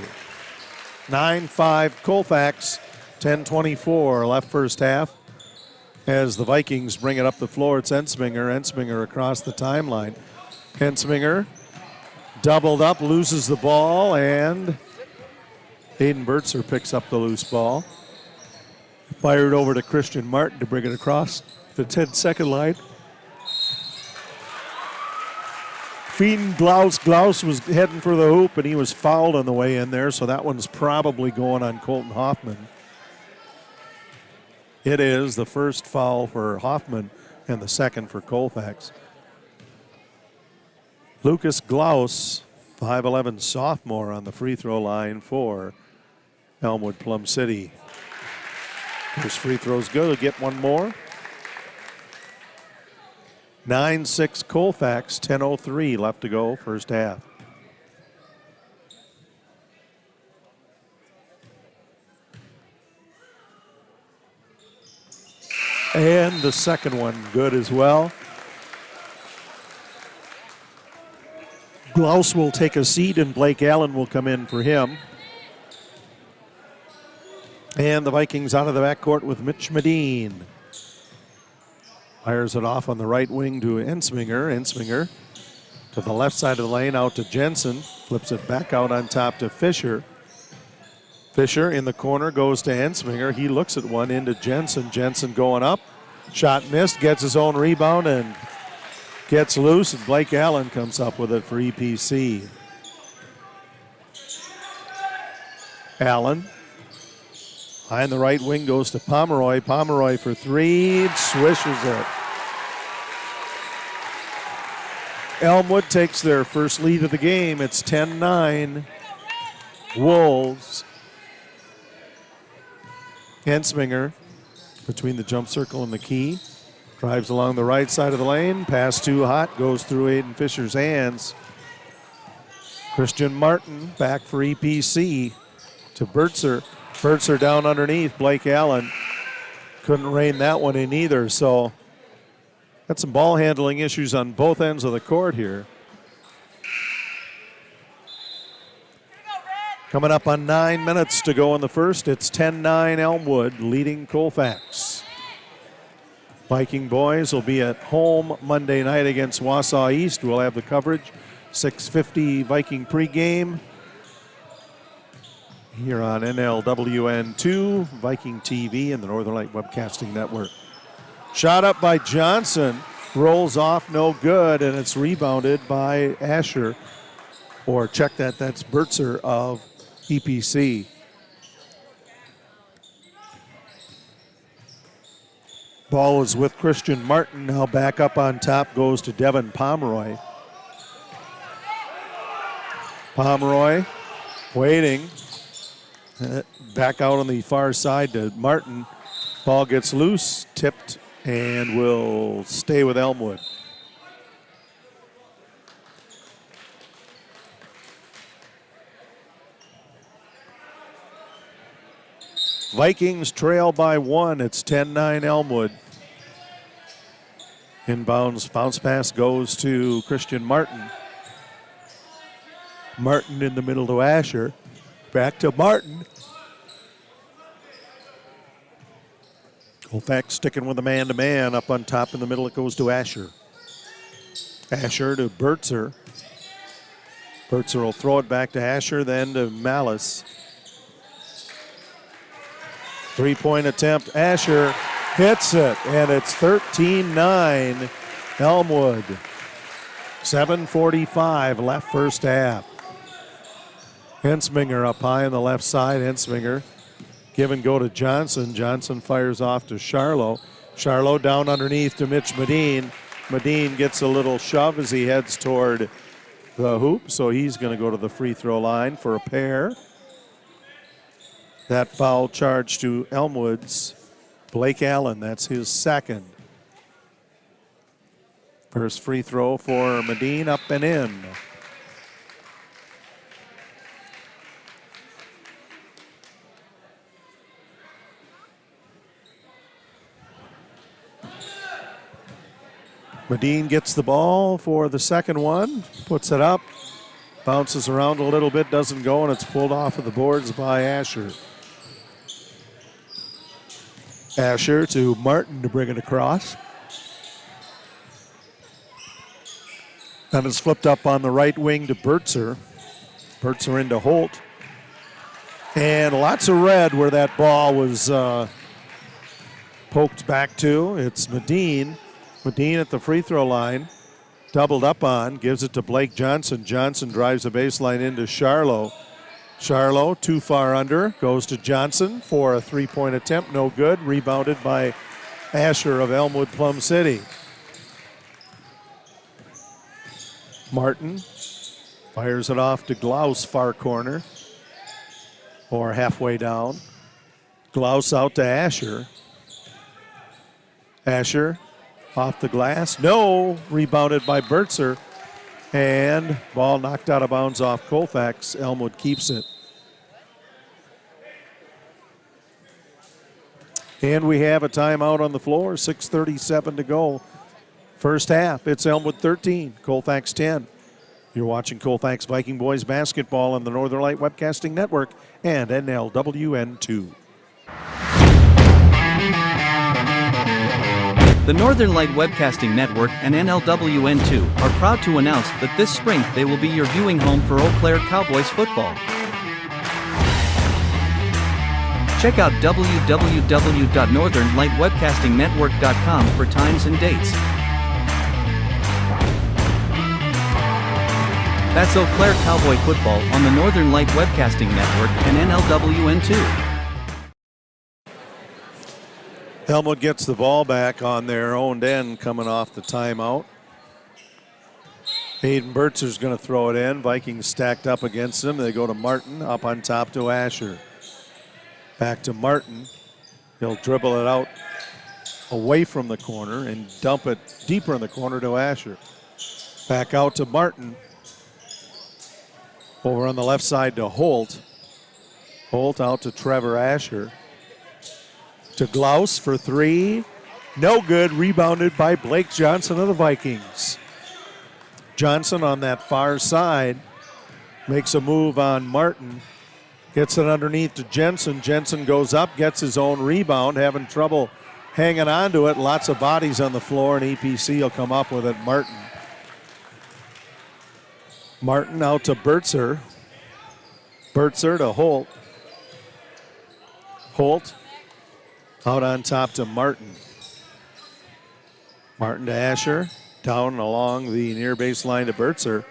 9-5 Colfax, 10-24 left first half. As the Vikings bring it up the floor, it's Ensminger. Ensminger across the timeline. Ensminger doubled up, loses the ball, and Aiden Bertzer picks up the loose ball. Fired over to Christian Martin to bring it across the 10-second line. Feeding Glaus. Glaus was heading for the hoop, and he was fouled on the way in there, so that one's probably going on Colton Hoffman. It is the first foul for Hoffman and the second for Colfax. Lucas Glaus, 5'11 sophomore on the free throw line for Elmwood Plum City. First free throw's good. He'll get one more. 9-6 Colfax, 10:03 left to go, first half. And the second one good as well. Glaus will take a seat and Blake Allen will come in for him. And the Vikings out of the backcourt with Mitch Medine. Fires it off on the right wing to Ensminger. Ensminger to the left side of the lane, out to Jensen. Flips it back out on top to Fisher. Fisher in the corner goes to Ensminger. He looks at one into Jensen. Jensen going up. Shot missed, gets his own rebound and gets loose. And Blake Allen comes up with it for EPC. Allen. Behind the right wing goes to Pomeroy. Pomeroy for 3. Swishes it. Elmwood takes their first lead of the game. It's 10-9. Wolves. Ensminger between the jump circle and the key. Drives along the right side of the lane. Pass too hot. Goes through Aiden Fisher's hands. Christian Martin back for EPC to Bertzer. Bertzer down underneath. Blake Allen couldn't rein that one in either. So got some ball handling issues on both ends of the court here. Coming up on 9 minutes to go in the first. It's 10-9 Elmwood leading Colfax. Viking boys will be at home Monday night against Wausau East. We'll have the coverage. 6:50 Viking pregame here on NLWN2, Viking TV, and the Northern Light Webcasting Network. Shot up by Johnson. rolls off, no good, and it's rebounded by Asher. Or check that, that's Bertzer of EPC. Ball is with Christian Martin. Now back up on top goes to Devin Pomeroy. Pomeroy waiting. Back out on the far side to Martin. Ball gets loose, tipped, and will stay with Elmwood. Vikings trail by 1. It's 10-9 Elmwood. Inbounds bounce pass goes to Christian Martin. Martin in the middle to Asher. Back to Martin. Colfax sticking with a man-to-man. Up on top in the middle it goes to Asher. Asher to Bertzer. Bertzer will throw it back to Asher, then to Malice. Three-point attempt. Asher hits it, and it's 13-9 Elmwood. 7:45 left first half. Hensminger up high on the left side. Hensminger give and go to Johnson. Johnson fires off to Charlo. Charlo down underneath to Mitch Medine. Medine gets a little shove as he heads toward the hoop, so he's going to go to the free throw line for a pair. That foul charge to Elmwood's Blake Allen. That's his second. First free throw for Medine, up and in. Medine gets the ball for the second one, puts it up, bounces around a little bit, doesn't go, and it's pulled off of the boards by Asher. Asher to Martin to bring it across. Then it's flipped up on the right wing to Bertzer. Bertzer into Holt. And lots of red where that ball was poked back to. It's Medine. Medine at the free throw line. Doubled up on, gives it to Blake Johnson. Johnson drives the baseline into Charlo. Charlo too far under, goes to Johnson for a three-point attempt, no good. Rebounded by Asher of Elmwood Plum City. Martin fires it off to Glaus, far corner, or halfway down. Glaus out to Asher. Asher off the glass, no, rebounded by Bertzer, and ball knocked out of bounds off Colfax. Elmwood keeps it. And we have a timeout on the floor, 6:37 to go. First half, it's Elmwood 13, Colfax 10. You're watching Colfax Viking Boys basketball on the Northern Light Webcasting Network and NLWN 2. The Northern Light Webcasting Network and NLWN2 are proud to announce that this spring they will be your viewing home for Eau Claire Cowboys football. Check out www.northernlightwebcastingnetwork.com for times and dates. That's Eau Claire Cowboy football on the Northern Light Webcasting Network and NLWN2. Elmwood gets the ball back on their own end coming off the timeout. Hayden Bertzer's going to throw it in. Vikings stacked up against him. They go to Martin, up on top to Asher. Back to Martin. He'll dribble it out away from the corner and dump it deeper in the corner to Asher. Back out to Martin. Over on the left side to Holt. Holt out to Trevor Asher. To Glaus for three. No good. Rebounded by Blake Johnson of the Vikings. Johnson on that far side makes a move on Martin. Gets it underneath to Jensen. Jensen goes up, gets his own rebound, having trouble hanging on to it. Lots of bodies on the floor, and EPC will come up with it. Martin. Martin out to Bertzer. Bertzer to Holt. Holt out on top to Martin. Martin to Asher. Down along the near baseline to Bertzer.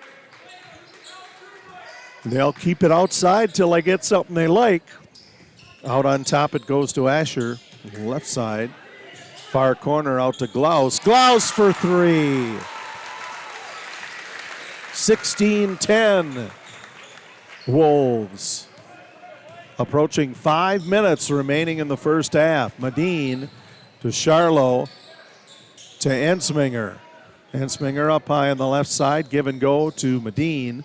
They'll keep it outside till they get something they like. Out on top it goes to Asher, left side. Far corner out to Glaus. Glaus for three. 16-10. Wolves. Approaching 5 minutes remaining in the first half. Medine to Charlo to Ensminger. Ensminger up high on the left side. Give and go to Medine.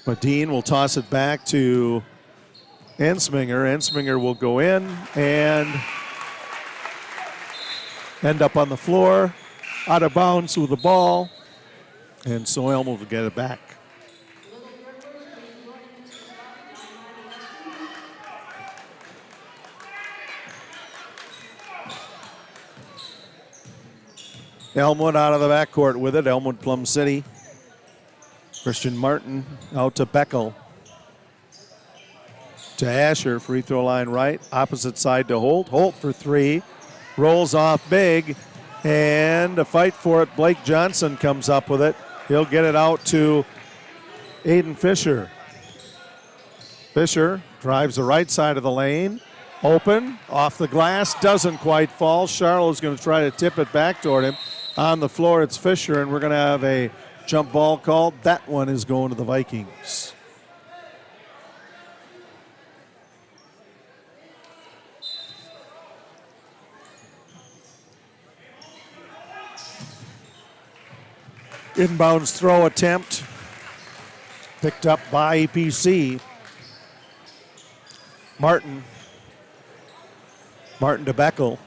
Medine will toss it back to Ensminger. Ensminger will go in and end up on the floor, out of bounds with the ball, and so Elmwood will get it back. Elmwood out of the backcourt with it. Elmwood Plum City. Christian Martin out to Beckel. To Asher, free throw line right. Opposite side to Holt. Holt for three. Rolls off big. And a fight for it. Blake Johnson comes up with it. He'll get it out to Aiden Fisher. Fisher drives the right side of the lane. Open. Off the glass. Doesn't quite fall. Charlo's going to try to tip it back toward him. On the floor, it's Fisher, and we're going to have a jump ball called. That one is going to the Vikings. Inbounds throw attempt. Picked up by EPC. Martin. Martin to Beckel.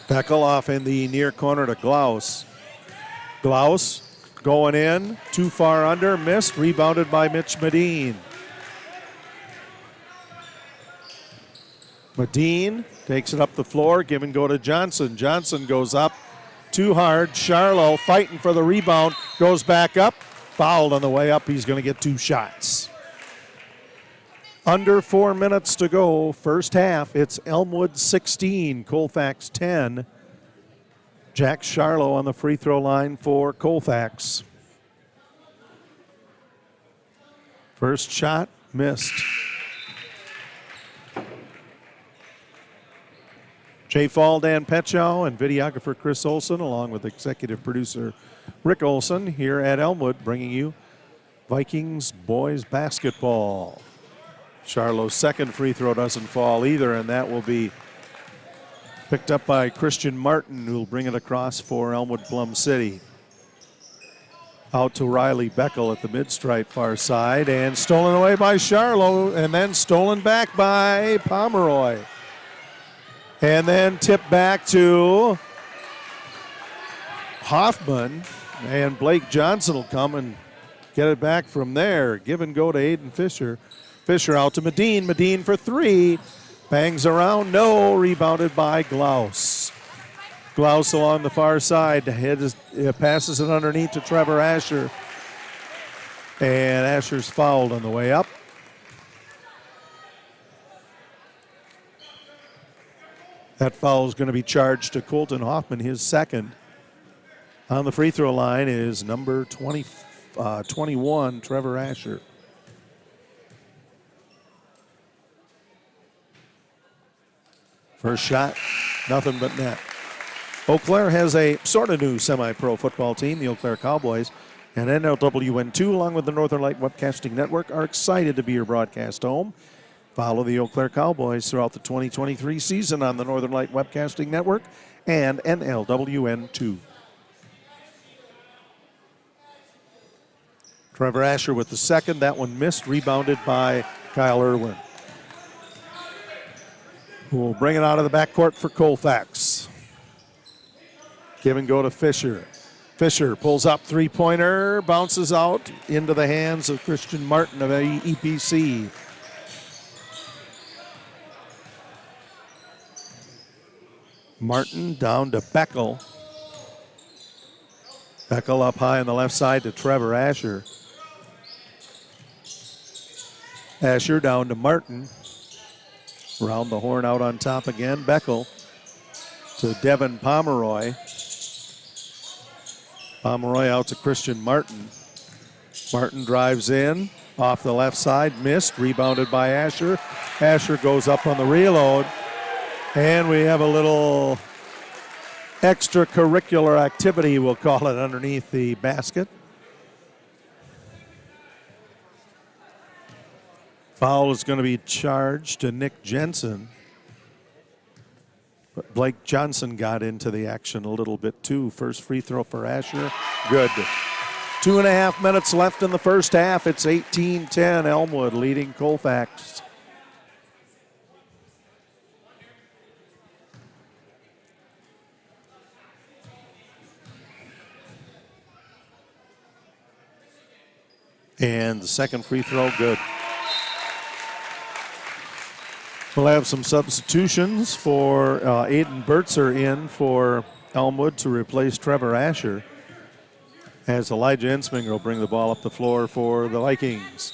Beckel off in the near corner to Glaus. Glaus going in, too far under, missed, rebounded by Mitch Medine. Medine takes it up the floor, give and go to Johnson. Johnson goes up, too hard. Charlo fighting for the rebound, goes back up, fouled on the way up. He's going to get two shots. Under 4 minutes to go, first half. It's Elmwood 16, Colfax 10. Jack Charlo on the free throw line for Colfax. First shot missed. Jay Fall, Dan Petchow, and videographer Chris Olson, along with executive producer Rick Olson, here at Elmwood, bringing you Vikings boys basketball. Charlo's second free throw doesn't fall either, and that will be picked up by Christian Martin, who will bring it across for Elmwood Plum City. Out to Riley Beckel at the mid-stripe far side, and stolen away by Charlo, and then stolen back by Pomeroy. And then tipped back to Hoffman, and Blake Johnson will come and get it back from there. Give and go to Aiden Fisher. Fisher out to Medine. Medine for three. Bangs around. No. Rebounded by Glaus. Glaus along the far side. Passes it underneath to Trevor Asher. And Asher's fouled on the way up. That foul is going to be charged to Colton Hoffman, his second. On the free throw line is number 21, Trevor Asher. First shot, nothing but net. Eau Claire has a sort of new semi-pro football team. The Eau Claire Cowboys and NLWN2, along with the Northern Light Webcasting Network, are excited to be your broadcast home. Follow the Eau Claire Cowboys throughout the 2023 season on the Northern Light Webcasting Network and NLWN2. Trevor Asher with the second. That one missed, rebounded by Kyle Irwin, who will bring it out of the backcourt for Colfax. Give and go to Fisher. Fisher pulls up three-pointer, bounces out into the hands of Christian Martin of EPC. Martin down to Beckel. Beckel up high on the left side to Trevor Asher. Asher down to Martin. Round the horn out on top again. Beckel to Devin Pomeroy. Pomeroy out to Christian Martin. Martin drives in, off the left side, missed, rebounded by Asher. Asher goes up on the reload, and we have a little extracurricular activity, we'll call it, underneath the basket. Foul is going to be charged to Nick Jensen. But Blake Johnson got into the action a little bit too. First free throw for Asher. Good. 2.5 minutes left in the first half. It's 18-10. Elmwood leading Colfax. And the second free throw, good. We'll have some substitutions for Aiden Bertzer in for Elmwood to replace Trevor Asher, as Elijah Ensminger will bring the ball up the floor for the Vikings.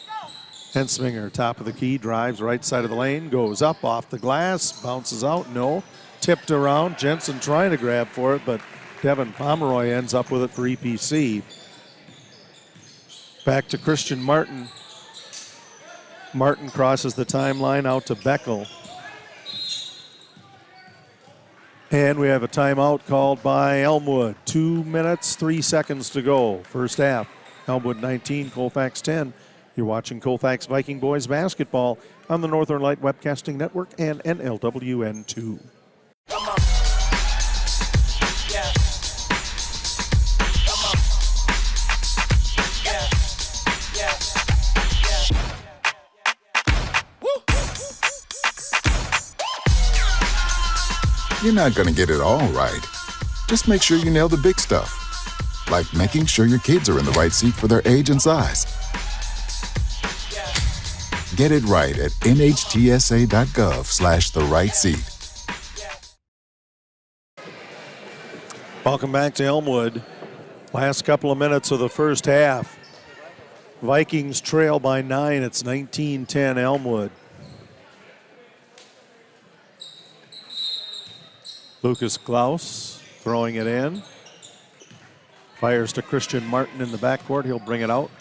Ensminger, top of the key, drives right side of the lane, goes up off the glass, bounces out, no. Tipped around, Jensen trying to grab for it, but Devin Pomeroy ends up with it for EPC. Back to Christian Martin. Martin crosses the timeline out to Beckel. And we have a timeout called by Elmwood. 2 minutes, 3 seconds to go. First half. Elmwood 19, Colfax 10. You're watching Colfax Viking boys basketball on the Northern Light Webcasting Network and NLWN 2. You're not going to get it all right. Just make sure you nail the big stuff, like making sure your kids are in the right seat for their age and size. Get it right at nhtsa.gov/the-right-seat. Welcome back to Elmwood. Last couple of minutes of the first half. Vikings trail by 9. It's 19-10 Elmwood. Lucas Klaus throwing it in. Fires to Christian Martin in the backcourt. He'll bring it out.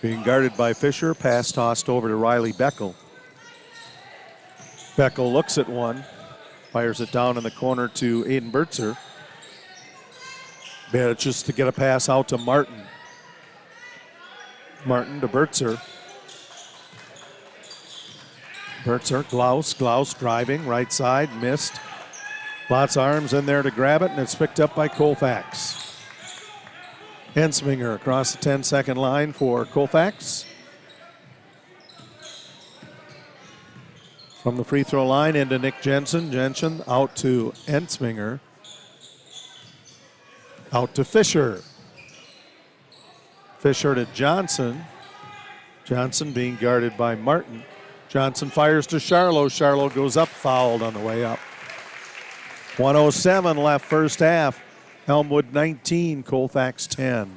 Being guarded by Fisher. Pass tossed over to Riley Beckel. Beckel looks at one. Fires it down in the corner to Aiden Bertzer. Manages to get a pass out to Martin. Martin to Bertzer. Bertzer, Glaus driving, right side, missed. Lots of arms in there to grab it, and it's picked up by Colfax. Ensminger across the 10-second line for Colfax. From the free throw line into Nick Jensen. Jensen out to Ensminger. Out to Fisher. Fisher to Johnson. Johnson being guarded by Martin. Johnson fires to Charlo. Charlo goes up, fouled on the way up. 1:07 left first half. Elmwood 19, Colfax 10.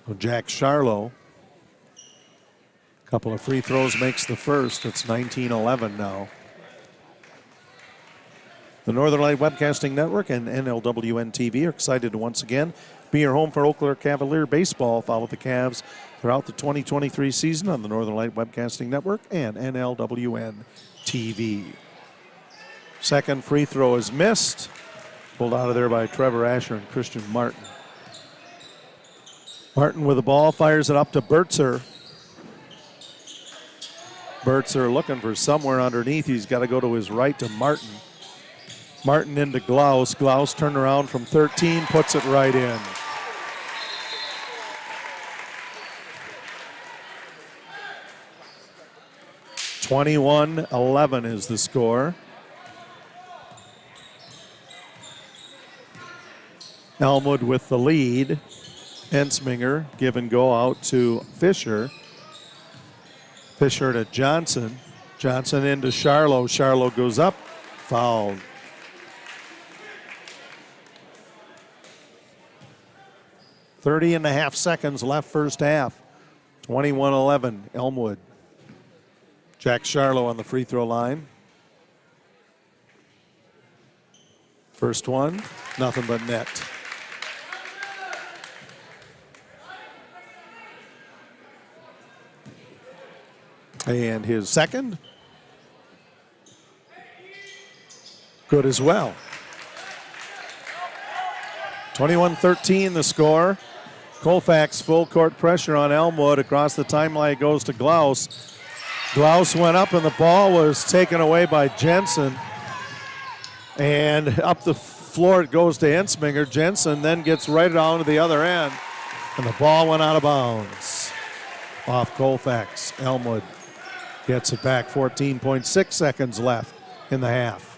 So Jack Charlo. Couple of free throws makes the first. It's 19-11 now. The Northern Light Webcasting Network and NLWN TV are excited to once again be your home for Eau Claire Cavalier baseball. Follow the Cavs throughout the 2023 season on the Northern Light Webcasting Network and NLWN TV. Second free throw is missed. Pulled out of there by Trevor Asher and Christian Martin. Martin with the ball, fires it up to Bertzer. Bertzer looking for somewhere underneath. He's got to go to his right to Martin. Martin into Glaus. Glaus turned around from 13, puts it right in. (21-11) is the score. Elmwood with the lead. Ensminger give and go out to Fisher. Fisher to Johnson. Johnson into Charlo. Charlo goes up, fouled. .30.5 seconds left first half. 21-11, Elmwood. Jack Charlo on the free throw line. First one, nothing but net. And his second, good as well. 21-13 the score. Colfax full court pressure on Elmwood. Across the timeline goes to Glaus. Glaus went up and the ball was taken away by Jensen. And up the floor it goes to Ensminger. Jensen then gets right down to the other end. And the ball went out of bounds. Off Colfax. Elmwood gets it back. 14.6 seconds left in the half.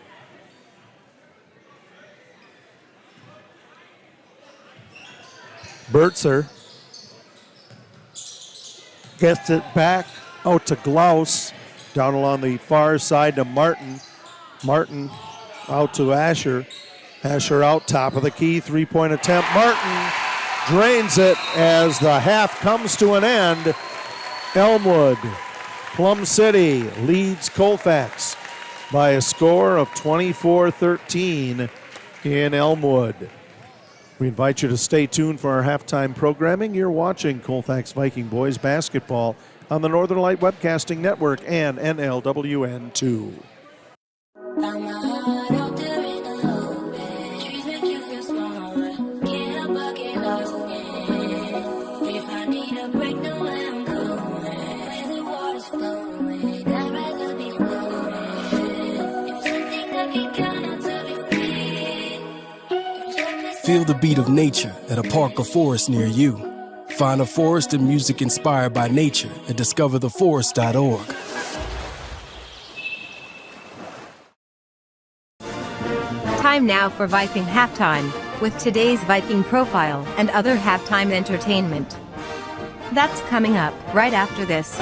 Bertzer gets it back out to Glaus. Down along the far side to Martin. Martin out to Asher. Asher out, top of the key, three-point attempt. Martin drains it as the half comes to an end. Elmwood, Plum City leads Colfax by a score of 24-13 in Elmwood. We invite you to stay tuned for our halftime programming. You're watching Colfax Viking boys basketball on the Northern Light Webcasting Network and NLWN 2. Feel the beat of nature at a park or forest near you. Find a forest and music inspired by nature at discovertheforest.org. Time now for Viking Halftime, with today's Viking profile and other halftime entertainment. That's coming up right after this.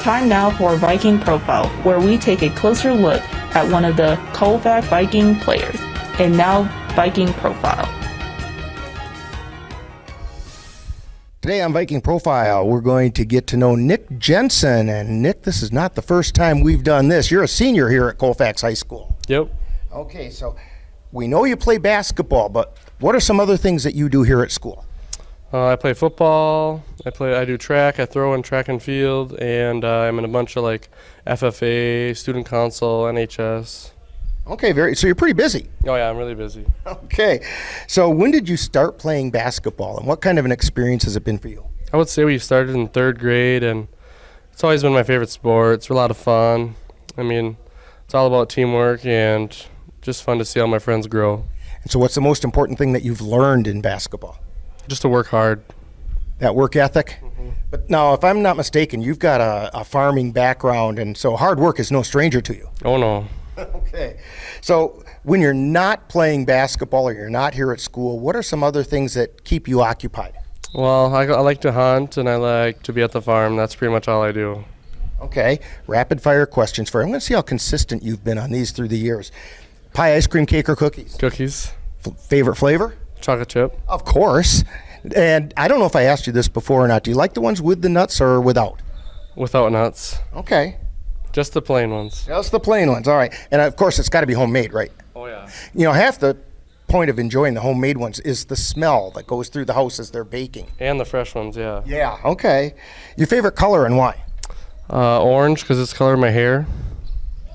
Time now for Viking Profile, where we take a closer look at one of the Colfax Viking players. And now, Viking Profile. Today on Viking Profile, we're going to get to know Nick Jensen. And Nick, this is not the first time we've done this. You're a senior here at Colfax High School. Yep. Okay, so we know you play basketball, but what are some other things that you do here at school? I play football. I do track. I throw in track and field, and I'm in a bunch of like FFA, student council, NHS. Okay, so you're pretty busy. Oh yeah, I'm really busy. Okay, so when did you start playing basketball, and what kind of an experience has it been for you? I would say we started in 3rd grade, and it's always been my favorite sport. It's a lot of fun. I mean, it's all about teamwork and just fun to see all my friends grow. And so what's the most important thing that you've learned in basketball? Just to work hard. That work ethic? Mm-hmm. But now, if I'm not mistaken, you've got a farming background, and so hard work is no stranger to you. Oh, no. Okay. So when you're not playing basketball or you're not here at school, what are some other things that keep you occupied? Well, I like to hunt, and I like to be at the farm. That's pretty much all I do. Okay. Rapid fire questions for you. I'm going to see how consistent you've been on these through the years. Pie, ice cream, cake, or cookies? Cookies. Favorite flavor? Chocolate chip. Of course. And I don't know if I asked you this before or not. Do you like the ones with the nuts or without? Without nuts. Okay. Just the plain ones. Just the plain ones. All right. And of course, it's got to be homemade, right? Oh, yeah. You know, half the point of enjoying the homemade ones is the smell that goes through the house as they're baking. And the fresh ones, yeah. Yeah. Okay. Your favorite color and why? Orange, because it's the color of my hair.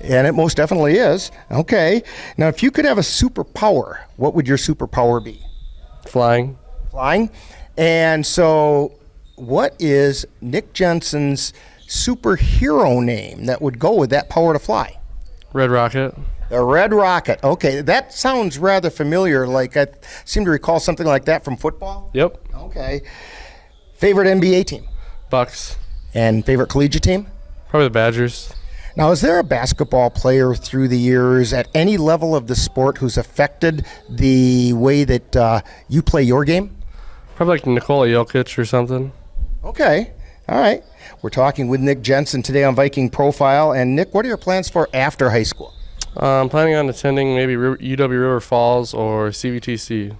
And it most definitely is. Okay. Now, if you could have a superpower, what would your superpower be? Flying. Flying. And so what is Nick Jensen's superhero name that would go with that power to fly? Red Rocket. The Red Rocket. Okay, that sounds rather familiar. Like I seem to recall something like that from football. Yep. Okay. Favorite NBA team? Bucks. And favorite collegiate team? Probably the Badgers. Now, is there a basketball player through the years at any level of the sport who's affected the way that you play your game? Probably like Nikola Jokic or something. Okay. All right. We're talking with Nick Jensen today on Viking Profile. And Nick, what are your plans for after high school? I'm planning on attending maybe UW River Falls or CVTC.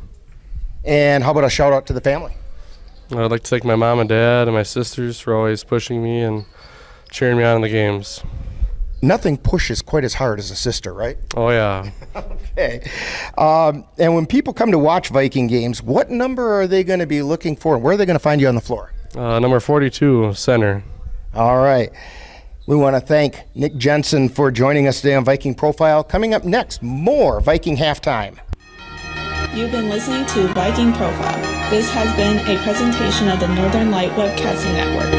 And how about a shout out to the family? I'd like to thank my mom and dad and my sisters for always pushing me and cheering me on in the games. Nothing pushes quite as hard as a sister, right? Oh, yeah. Okay. And when people come to watch Viking games, what number are they going to be looking for, and where are they going to find you on the floor? Number 42, center. All right. We want to thank Nick Jensen for joining us today on Viking Profile. Coming up next, more Viking Halftime. You've been listening to Viking Profile. This has been a presentation of the Northern Light Webcasting Network.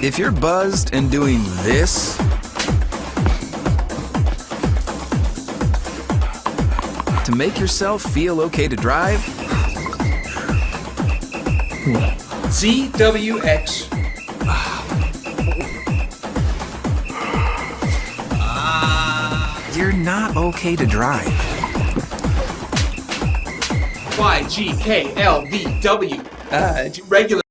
If you're buzzed and doing this, to make yourself feel okay to drive, ZWX. You're not okay to drive. YGKLVW. Regular.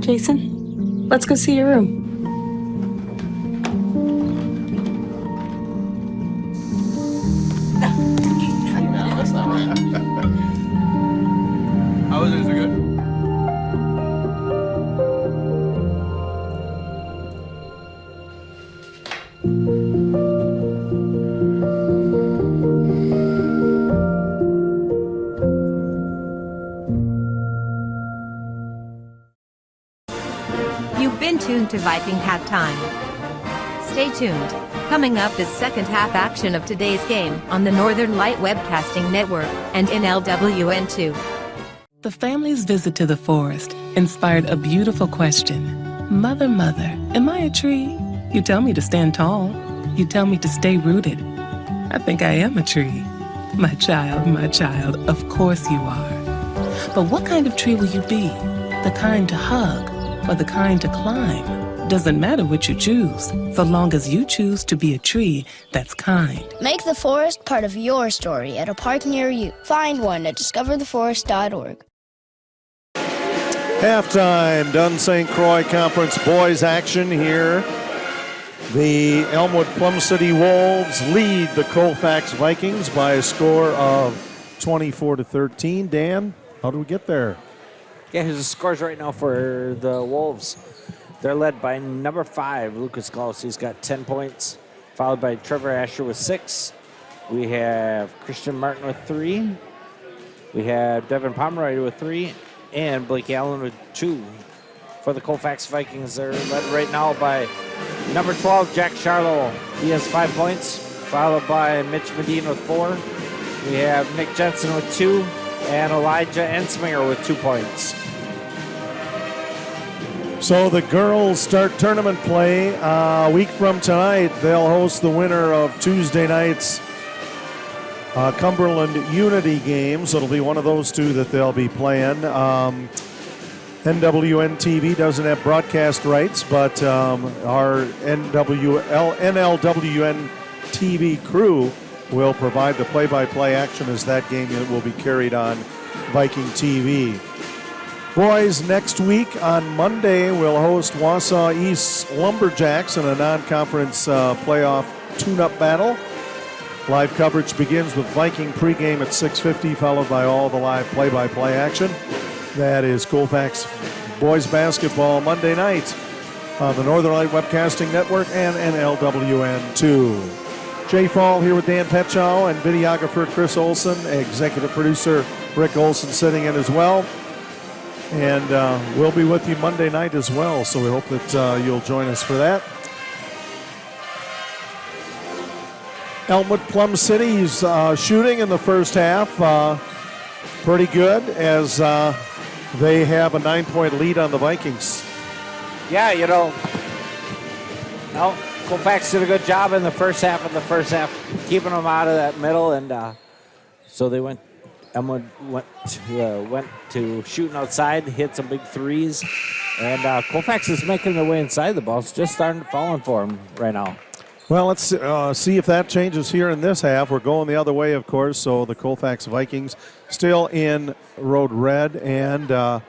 Jason, let's go see your room. That's not right. How was it? Is it good? You've been tuned to Viking Halftime. Stay tuned. Coming up is second half action of today's game on the Northern Light Webcasting Network and NLWN2. The family's visit to the forest inspired a beautiful question. Mother, mother, am I a tree? You tell me to stand tall. You tell me to stay rooted. I think I am a tree. My child, of course you are. But what kind of tree will you be? The kind to hug or the kind to climb? Doesn't matter what you choose, so long as you choose to be a tree that's kind. Make the forest part of your story at a park near you. Find one at discovertheforest.org. Halftime, Dunn St. Croix Conference boys action here. The Elmwood Plum City Wolves lead the Colfax Vikings by a score of 24-13. Dan, how do we get there? Yeah, here's the scores right now for the Wolves. They're led by number 5, Lucas Klaus. He's got 10 points, followed by Trevor Asher with 6. We have Christian Martin with 3. We have Devin Pomeroy with 3. And Blake Allen with 2. For the Colfax Vikings, they're led right now by number 12, Jack Charlo. He has 5 points, followed by Mitch Medina with 4. We have Nick Jensen with 2, and Elijah Ensminger with 2 points. So the girls start tournament play a week from tonight. They'll host the winner of Tuesday night's Cumberland Unity games. It'll be one of those two that they'll be playing. NWN TV doesn't have broadcast rights, but our NLWN TV crew will provide the play-by-play action as that game will be carried on Viking TV. Boys, next week on Monday, we'll host Wausau East Lumberjacks in a non-conference playoff tune-up battle. Live coverage begins with Viking pregame at 6:50, followed by all the live play-by-play action. That is Colfax boys basketball Monday night on the Northern Light Webcasting Network and NLWN2. Jay Fall here with Dan Petchow and videographer Chris Olson, executive producer Rick Olson sitting in as well. And we'll be with you Monday night as well, so we hope that you'll join us for that. Elmwood Plum City's shooting in the first half. Pretty good as they have a 9-point lead on the Vikings. Yeah, Colfax did a good job in the first half keeping them out of that middle, and so Elmwood went to shooting outside, hit some big threes, and Colfax is making their way inside the ball. It's just starting falling for them right now. Well, let's see if that changes here in this half. We're going the other way, of course, so the Colfax Vikings still in road red and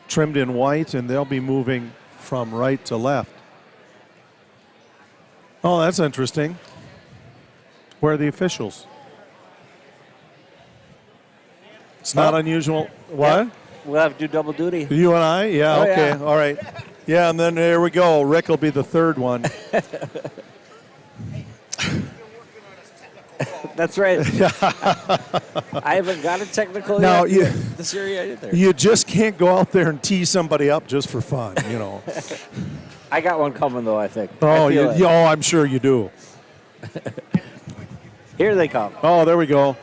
trimmed in white, and they'll be moving from right to left. Oh, that's interesting. Where are the officials? It's not unusual. What? Yep. We'll have to do double duty. You and I? Yeah, okay. Yeah. All right. Yeah, and then there we go. Rick will be the third one. That's right. I haven't got a technical now, yet this year either. You just can't go out there and tee somebody up just for fun, I got one coming, though, I think. Oh, I'm sure you do. Here they come. Oh, there we go.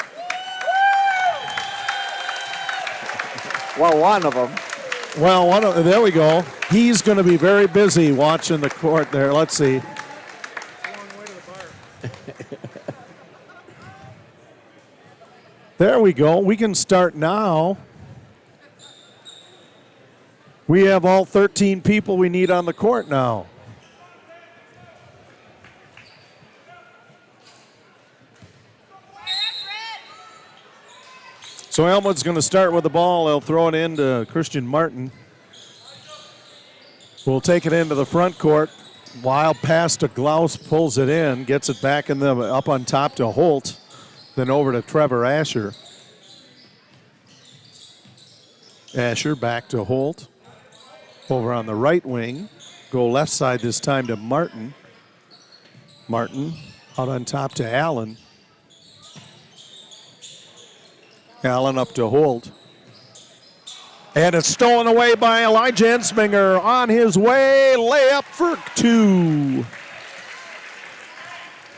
Well, one of them. Well, there we go. He's going to be very busy watching the court there. Let's see. There we go. We can start now. We have all 13 people we need on the court now. So Elmwood's going to start with the ball. They'll throw it into Christian Martin. We'll take it into the front court. Wild pass to Glaus, pulls it in, gets it back up on top to Holt, then over to Trevor Asher. Asher back to Holt. Over on the right wing. Go left side this time to Martin. Martin out on top to Allen. Allen up to Holt. And it's stolen away by Elijah Ensminger on his way. Layup for 2.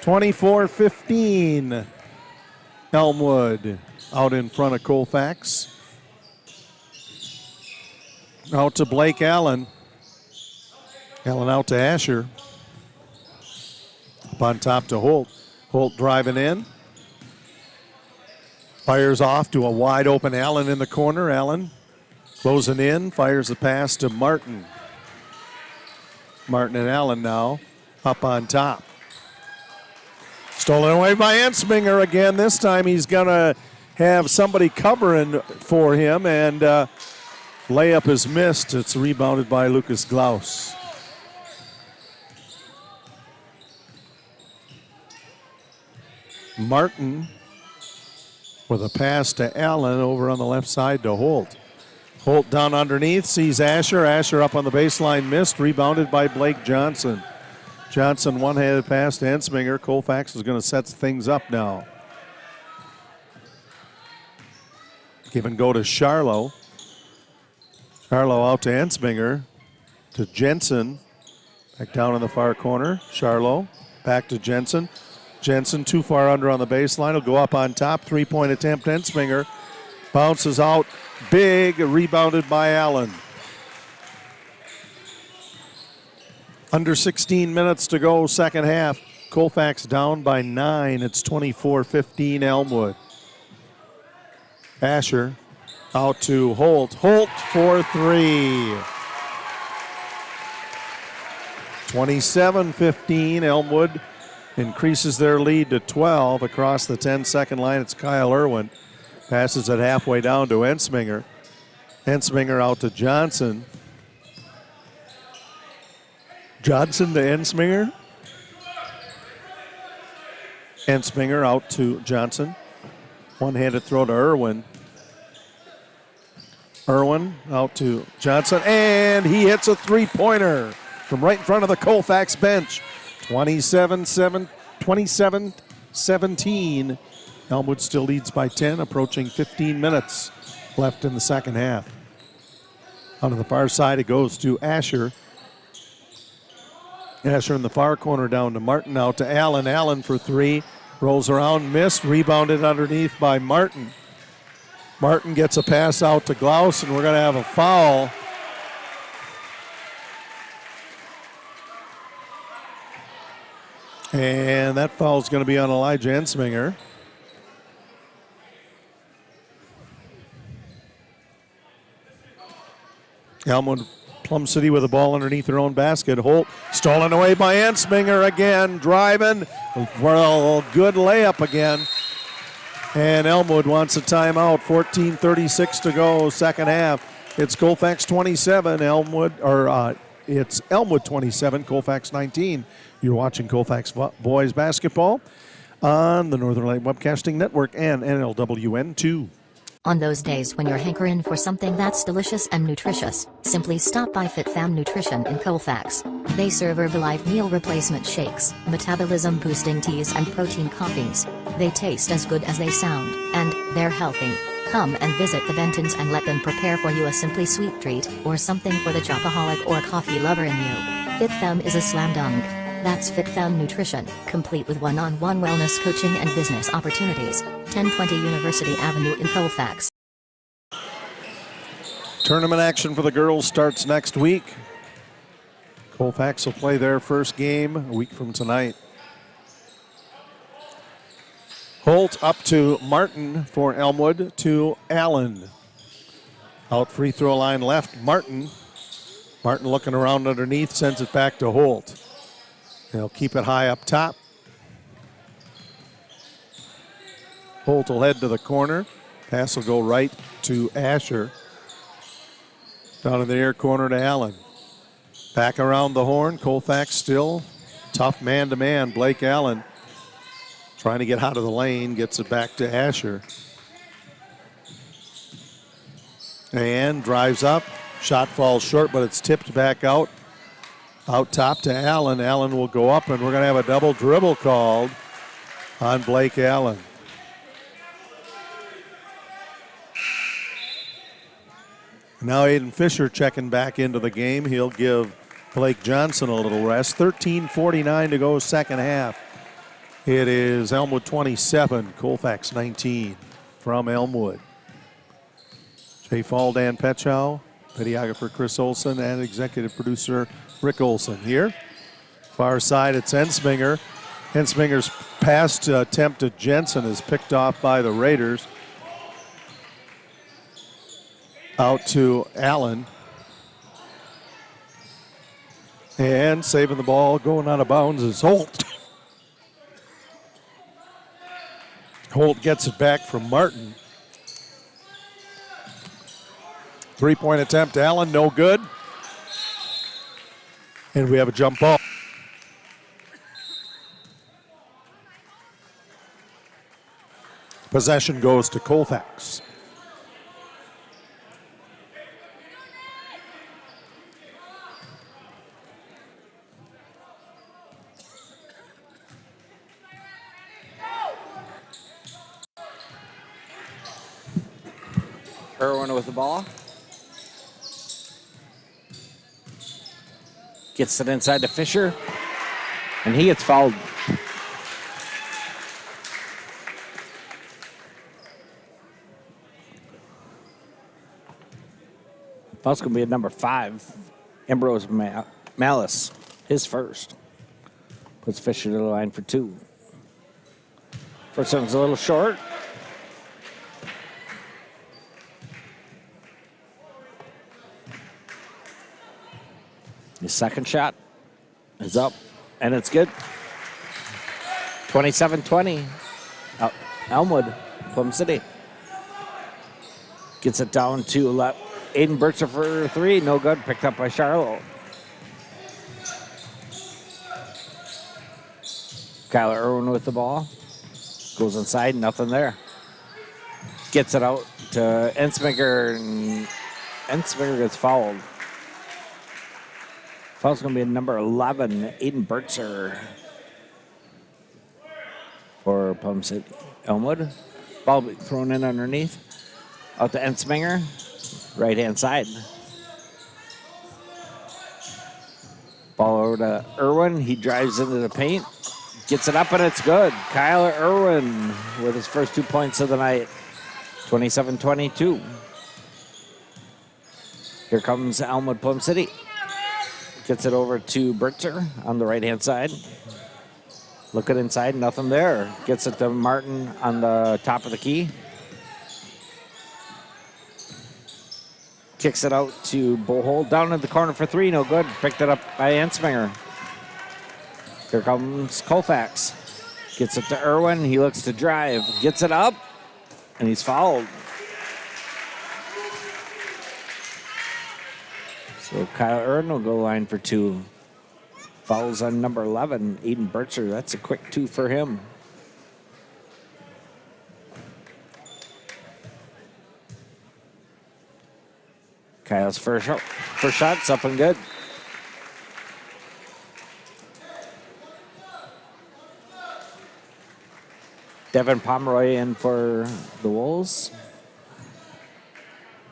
24-15. Elmwood out in front of Colfax. Out to Blake Allen. Allen out to Asher. Up on top to Holt. Holt driving in. Fires off to a wide open Allen in the corner. Allen closing in, fires the pass to Martin. Martin and Allen now up on top. Stolen away by Ensminger again. This time he's going to have somebody covering for him, and layup is missed. It's rebounded by Lucas Glaus. Martin with a pass to Allen over on the left side to Holt. Holt down underneath, sees Asher. Asher up on the baseline, missed, rebounded by Blake Johnson. Johnson one-handed pass to Ensminger. Colfax is going to set things up now. Give and go to Charlo. Charlo out to Ensminger. To Jensen. Back down in the far corner. Charlo back to Jensen. Jensen too far under on the baseline. Will go up on top. Three-point attempt. Ensminger bounces out. Big. Rebounded by Allen. Under 16 minutes to go, second half. Colfax down by 9. It's 24-15 Elmwood. Asher out to Holt. Holt for 3. 27-15 Elmwood increases their lead to 12 across the 10-second line. It's Kyle Irwin. Passes it halfway down to Ensminger. Ensminger out to Johnson. Johnson to Ensminger. Ensminger out to Johnson. One-handed throw to Irwin. Irwin out to Johnson, and he hits a three-pointer from right in front of the Colfax bench. 27-17. Elmwood still leads by 10, approaching 15 minutes left in the second half. On the far side, it goes to Asher. Asher in the far corner down to Martin, out to Allen. Allen for 3. Rolls around, missed, rebounded underneath by Martin. Martin gets a pass out to Glaus, and we're going to have a foul. And that foul is going to be on Elijah Ensminger. Elmwood Plum City with the ball underneath their own basket. Holt stolen away by Ensminger again. Driving. Well, good layup again. And Elmwood wants a timeout. 14:36 to go, second half. It's Colfax 27, it's Elmwood 27, Colfax 19. You're watching Colfax boys basketball on the Northern Light Webcasting Network and NLWN 2. On those days when you're hankering for something that's delicious and nutritious, simply stop by FitFam Nutrition in Colfax. They serve Herbalife meal replacement shakes, metabolism-boosting teas and protein coffees. They taste as good as they sound, and they're healthy. Come and visit the Bentons and let them prepare for you a simply sweet treat, or something for the chocoholic or coffee lover in you. FitFam is a slam dunk. That's FitFam Nutrition, complete with one-on-one wellness coaching and business opportunities. 1020 University Avenue in Colfax. Tournament action for the girls starts next week. Colfax will play their first game a week from tonight. Holt up to Martin for Elmwood to Allen. Out free throw line left, Martin. Martin looking around underneath, sends it back to Holt. They'll keep it high up top. Holt will head to the corner. Pass will go right to Asher. Down in the near corner to Allen. Back around the horn. Colfax still tough man-to-man. Blake Allen trying to get out of the lane. Gets it back to Asher. And drives up. Shot falls short, but it's tipped back out. Out top to Allen. Allen will go up, and we're going to have a double dribble called on Blake Allen. Now Aiden Fisher checking back into the game. He'll give Blake Johnson a little rest. 13:49 to go, second half. It is Elmwood 27, Colfax 19 from Elmwood. Jay Fall, Dan Petchow, videographer Chris Olson, and executive producer Rick Olson here. Far side, it's Ensminger. Ensminger's pass attempt to Jensen is picked off by the Raiders. Out to Allen. And saving the ball, going out of bounds is Holt. Holt gets it back from Martin. Three-point attempt, Allen, no good. And we have a jump ball. Possession goes to Colfax. Irwin with the ball. Gets it inside to Fisher. And he gets fouled. Foul's going to be at number 5. Ambrose Malice, his first. Puts Fisher to the line for 2. First one's a little short. His second shot is up, and it's good. 27-20. Elmwood, Plum City. Gets it down to left. Aiden Burtzer for 3, no good. Picked up by Charlotte. Kyler Irwin with the ball. Goes inside, nothing there. Gets it out to Ensminger, and Ensminger gets fouled. Foul's going to be number 11, Aiden Burtzer for Plum City. Elmwood. Ball thrown in underneath. Out to Ensminger. Right-hand side. Ball over to Irwin. He drives into the paint. Gets it up, and it's good. Kyler Irwin with his first 2 points of the night. 27-22. Here comes Elmwood Plum City. Gets it over to Burtzer on the right-hand side. Looking inside, nothing there. Gets it to Martin on the top of the key. Kicks it out to Bohol. Down in the corner for 3, no good. Picked it up by Ensminger. Here comes Colfax. Gets it to Irwin. He looks to drive. Gets it up, and he's fouled. So Kyle Irwin will go line for 2. Fouls on number 11, Aiden Burtzer. That's a quick 2 for him. Kyle's first shot's up and good. Devin Pomeroy in for the Wolves,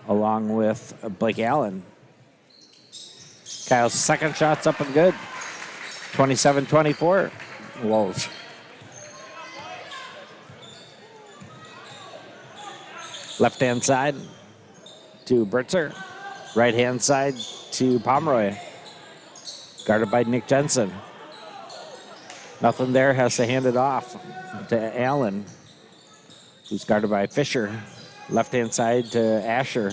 along with Blake Allen. Kyle's second shot's up and good. 27-24, Wolves. Left-hand side to Burtzer. Right-hand side to Pomeroy. Guarded by Nick Jensen. Nothing there, has to hand it off to Allen, who's guarded by Fisher. Left-hand side to Asher.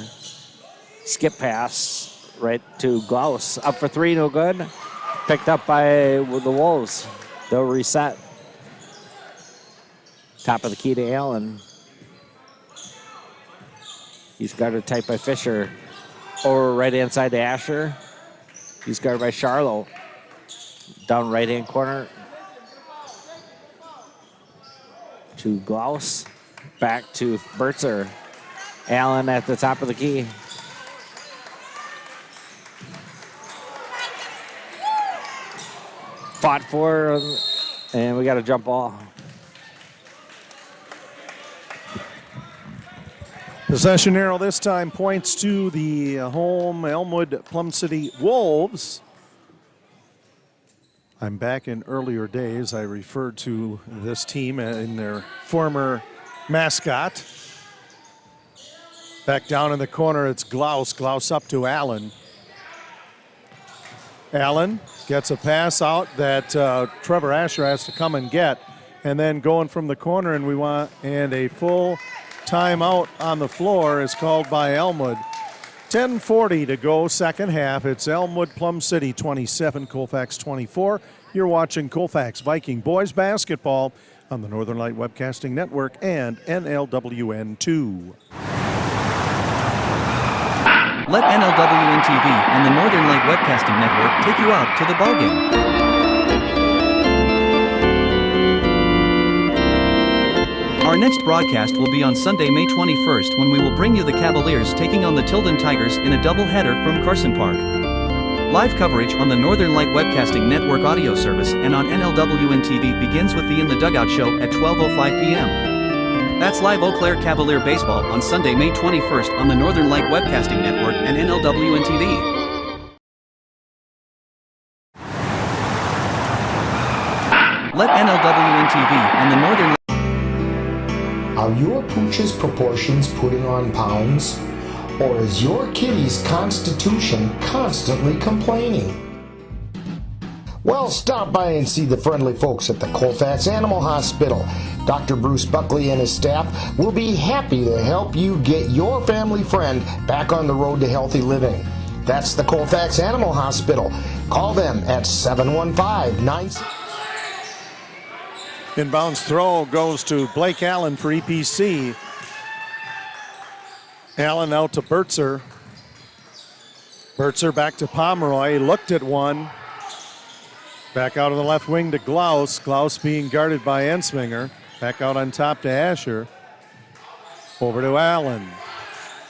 Skip pass right to Glaus. Up for 3, no good. Picked up by the Wolves. They'll reset. Top of the key to Allen. He's guarded tight by Fisher. Over right-hand side to Asher. He's guarded by Charlo. Down right-hand corner to Glaus. Back to Burtzer. Allen at the top of the key. Fought for, and we got a jump ball. Possession arrow this time points to the home Elmwood Plum City Wolves. I'm back in earlier days. I referred to this team in their former mascot. Back down in the corner, it's Glaus. Glaus up to Allen. Allen gets a pass out that Trevor Asher has to come and get. And then going from the corner, and a full timeout on the floor is called by Elmwood. 10:40 to go, second half. It's Elmwood Plum City 27, Colfax 24. You're watching Colfax Viking boys basketball on the Northern Light Webcasting Network and NLWN 2. Let NLWN TV and the Northern Light Webcasting Network take you out to the ballgame. Our next broadcast will be on Sunday, May 21st, when we will bring you the Cavaliers taking on the Tilden Tigers in a doubleheader from Carson Park. Live coverage on the Northern Light Webcasting Network audio service and on NLWN TV begins with the In the Dugout show at 12:05 p.m. That's live Eau Claire Cavalier baseball on Sunday, May 21st on the Northern Light Webcasting Network and NLWN TV. Let NLWN TV and the Northern Are your pooch's proportions putting on pounds? Or is your kitty's constitution constantly complaining? Well, stop by and see the friendly folks at the Colfax Animal Hospital. Dr. Bruce Buckley and his staff will be happy to help you get your family friend back on the road to healthy living. That's the Colfax Animal Hospital. Call them at 715-96... Inbounds throw goes to Blake Allen for EPC. Allen out to Bertzer. Bertzer back to Pomeroy. Looked at one. Back out of the left wing to Glaus. Glaus being guarded by Ensminger. Back out on top to Asher. Over to Allen.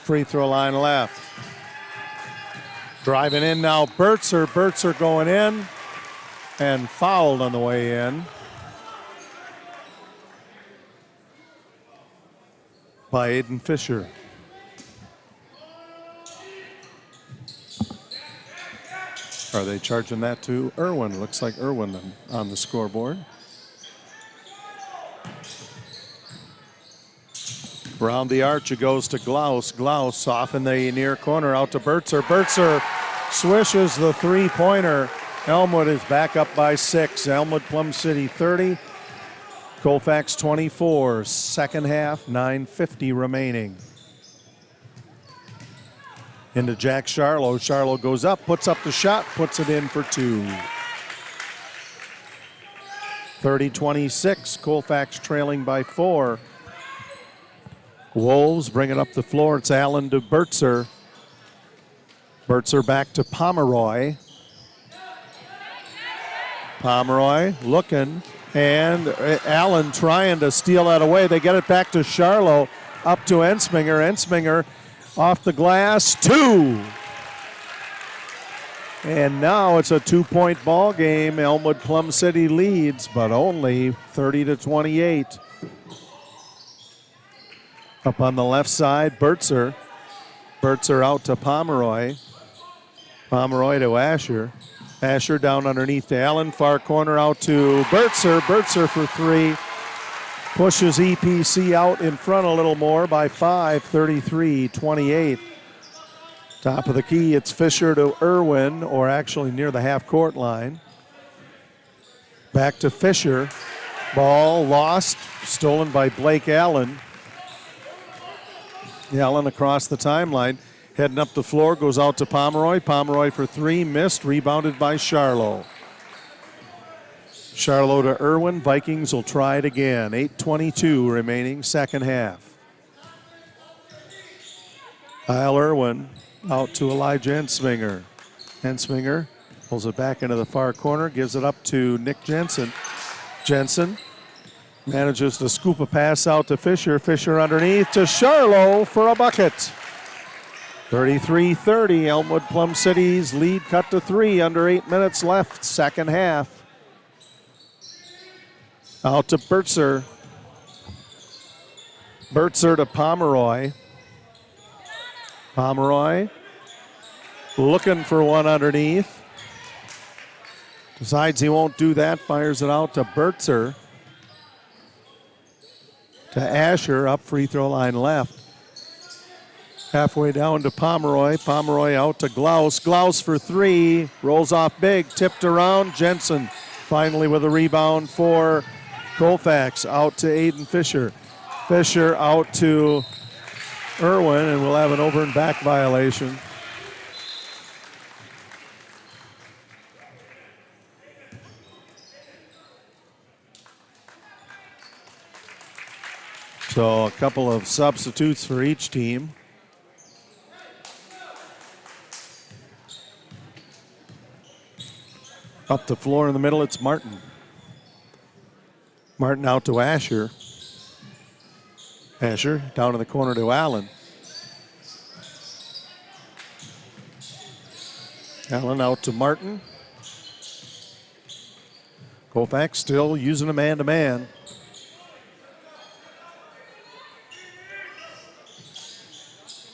Free throw line left. Driving in now Bertzer. Bertzer going in. And fouled on the way in by Aiden Fisher. Are they charging that to Irwin? Looks like Irwin on the scoreboard. Around the arch it goes to Glaus. Glaus off in the near corner out to Bertzer. Bertzer swishes the three-pointer. Elmwood is back up by 6. Elmwood Plum City 30. Colfax 24, second half, 9:50 remaining. Into Jack Charlo. Charlo goes up, puts up the shot, puts it in for 2. 30-26, Colfax trailing by 4. Wolves bring it up the floor. It's Allen to Bertzer. Bertzer back to Pomeroy. Pomeroy looking. And Allen trying to steal that away. They get it back to Charlo, up to Ensminger. Ensminger off the glass, 2. And now it's a 2-point ball game. Elmwood Plum City leads, but only 30-28. Up on the left side, Bertzer. Bertzer out to Pomeroy. Pomeroy to Asher. Asher down underneath to Allen, far corner out to Bertzer. Bertzer for 3. Pushes EPC out in front a little more by 5, 33-28. Top of the key, it's Fisher to Irwin, or actually near the half-court line. Back to Fisher. Ball lost, stolen by Blake Allen. Allen across the timeline. Heading up the floor, goes out to Pomeroy. Pomeroy for 3, missed, rebounded by Charlo. Charlo to Irwin. Vikings will try it again. 8:22 remaining, second half. Kyle Irwin out to Elijah Ensminger. Ensminger pulls it back into the far corner, gives it up to Nick Jensen. Jensen manages to scoop a pass out to Fisher. Fisher underneath to Charlo for a bucket. 33-30, Elmwood Plum City's lead cut to 3, under 8 minutes left, second half. Out to Bertzer. Bertzer to Pomeroy. Pomeroy looking for one underneath. Decides he won't do that, fires it out to Bertzer. To Asher, up free throw line left. Halfway down to Pomeroy. Pomeroy out to Glaus. Glaus for 3. Rolls off big. Tipped around. Jensen finally with a rebound for Colfax. Out to Aiden Fisher. Fisher out to Irwin, and we'll have an over and back violation. So a couple of substitutes for each team. Up the floor in the middle, it's Martin. Martin out to Asher. Asher down in the corner to Allen. Allen out to Martin. Colfax still using a man-to-man.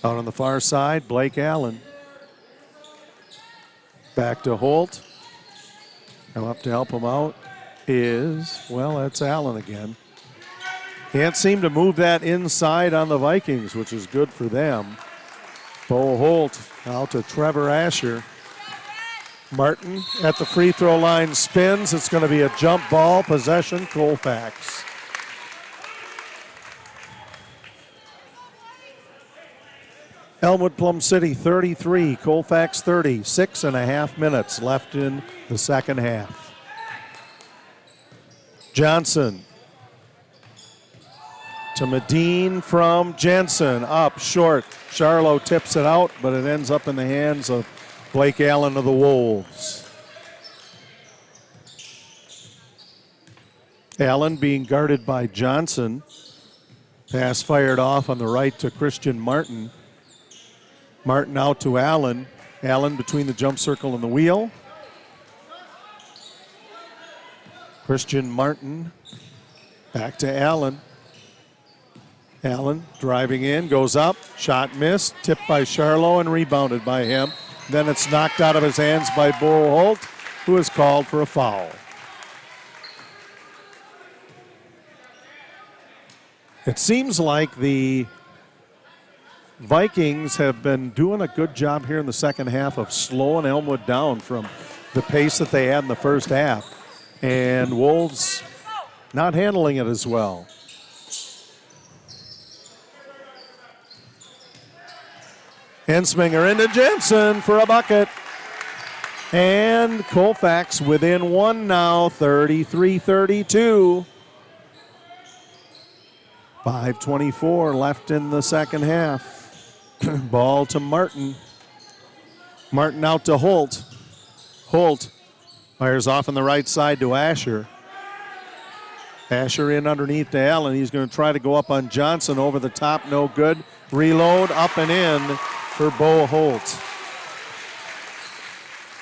Out on the far side, Blake Allen. Back to Holt. Come up to help him out that's Allen again. Can't seem to move that inside on the Vikings, which is good for them. Bo Holt out to Trevor Asher. Martin at the free throw line spins. It's going to be a jump ball, possession, Colfax. Elmwood Plum City 33, Colfax 30. 6.5 minutes left in the second half. Johnson to Medine from Jensen. Up, short. Charlo tips it out, but it ends up in the hands of Blake Allen of the Wolves. Allen being guarded by Johnson. Pass fired off on the right to Christian Martin. Martin out to Allen. Allen between the jump circle and the wheel. Christian Martin back to Allen. Allen driving in, goes up, shot missed, tipped by Charlo and rebounded by him. Then it's knocked out of his hands by Bo Holt, who is called for a foul. It seems like the Vikings have been doing a good job here in the second half of slowing Elmwood down from the pace that they had in the first half. And Wolves not handling it as well. Ensminger into Jensen for a bucket. And Colfax within one now, 33-32. 5:24 left in the second half. Ball to Martin. Martin out to Holt. Holt fires off on the right side to Asher. Asher in underneath to Allen. He's going to try to go up on Johnson over the top. No good. Reload up and in for Bo Holt.